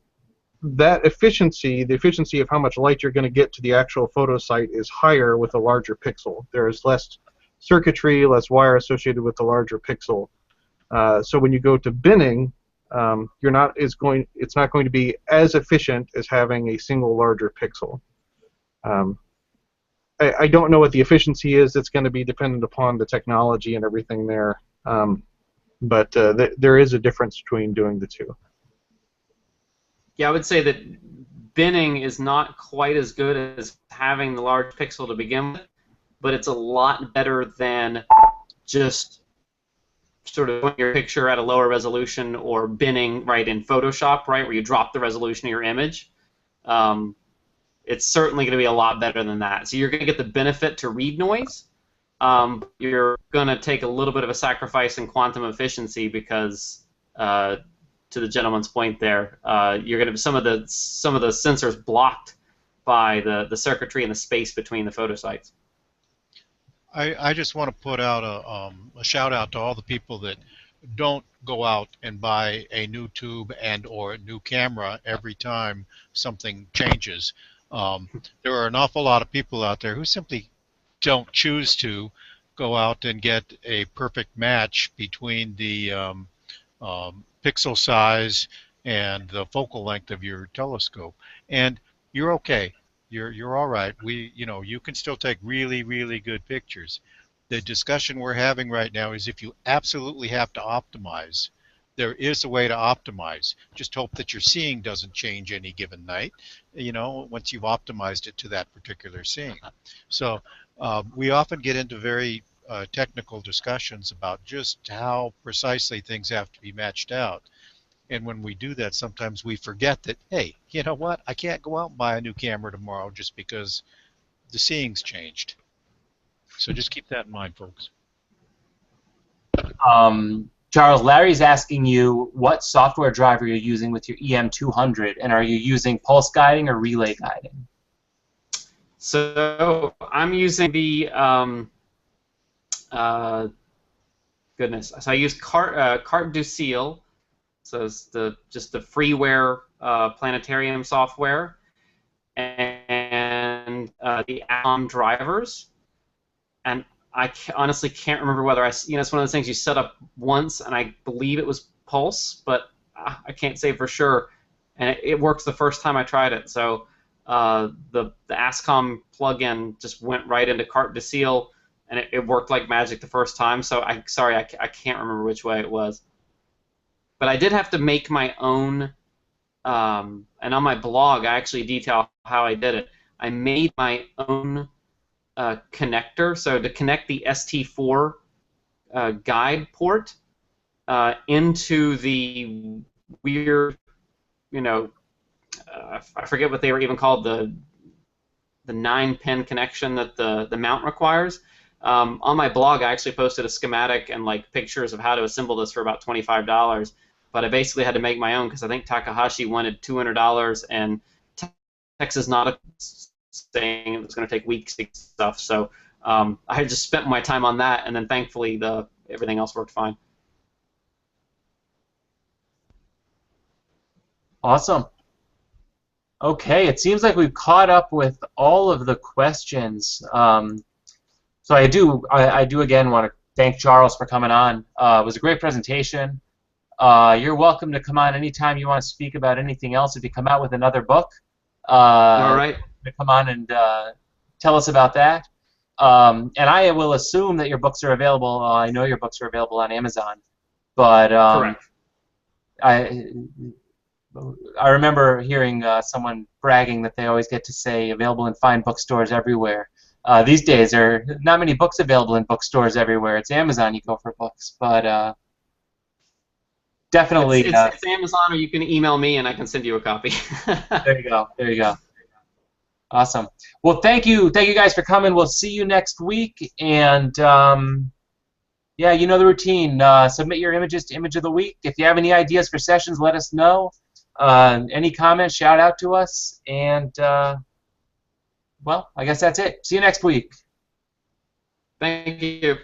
that efficiency, the efficiency of how much light you're going to get to the actual photo site, is higher with a larger pixel. There is less circuitry, less wire associated with the larger pixel. So when you go to binning, it's not going to be as efficient as having a single larger pixel. I don't know what the efficiency is. It's going to be dependent upon the technology and everything there. But there is a difference between doing the two. Yeah, I would say that binning is not quite as good as having the large pixel to begin with, but it's a lot better than just sort of putting your picture at a lower resolution or binning right in Photoshop, right, where you drop the resolution of your image. It's certainly going to be a lot better than that. So you're going to get the benefit to read noise. You're going to take a little bit of a sacrifice in quantum efficiency because, to the gentleman's point there, you're going to have some of the sensors blocked by the circuitry and the space between the photosites. I just want to put out a shout out to all the people that don't go out and buy a new tube and or a new camera every time something changes. There are an awful lot of people out there who simply don't choose to go out and get a perfect match between the pixel size and the focal length of your telescope, and you're okay. You're all right. You can still take really, really good pictures. The discussion we're having right now is if you absolutely have to optimize, there is a way to optimize. Just hope that your seeing doesn't change any given night, once you've optimized it to that particular seeing. So we often get into very technical discussions about just how precisely things have to be matched out. And when we do that, sometimes we forget that, hey, you know what? I can't go out and buy a new camera tomorrow just because the seeing's changed. So just keep that in mind, folks. Charles, Larry's asking you what software driver you're using with your EM200, and are you using pulse guiding or relay guiding? So I'm using the goodness. So I use Carte du Ciel. So it's just the freeware planetarium software, and the Atom drivers. And I honestly can't remember whether it's one of those things you set up once, and I believe it was Pulse, but I can't say for sure. And it works the first time I tried it. So the ASCOM plugin just went right into Carte du Ciel, and it worked like magic the first time. So I can't remember which way it was. But I did have to make my own, and on my blog I actually detail how I did it. I made my own connector, so to connect the ST4 guide port into the weird, I forget what they were even called, the 9-pin connection that the mount requires. On my blog, I actually posted a schematic and pictures of how to assemble this for about $25. But I basically had to make my own because I think Takahashi wanted $200, and Texas Nautica saying it was going to take weeks to get stuff. So I had just spent my time on that, and then thankfully everything else worked fine. Awesome. Okay, it seems like we've caught up with all of the questions. So I do again want to thank Charles for coming on. It was a great presentation. You're welcome to come on anytime you want to speak about anything else. If you come out with another book, All right. to come on and tell us about that. And I will assume that your books are available. I know your books are available on Amazon, but Correct. I remember hearing someone bragging that they always get to say available in fine bookstores everywhere. These days, there are not many books available in bookstores everywhere. It's Amazon you go for books, but definitely. It's Amazon, or you can email me and I can send you a copy. There you go. There you go. Awesome. Well, thank you guys for coming. We'll see you next week, and yeah, you know the routine. Submit your images to Image of the Week. If you have any ideas for sessions, let us know. Any comments, shout out to us, and well, I guess that's it. See you next week. Thank you.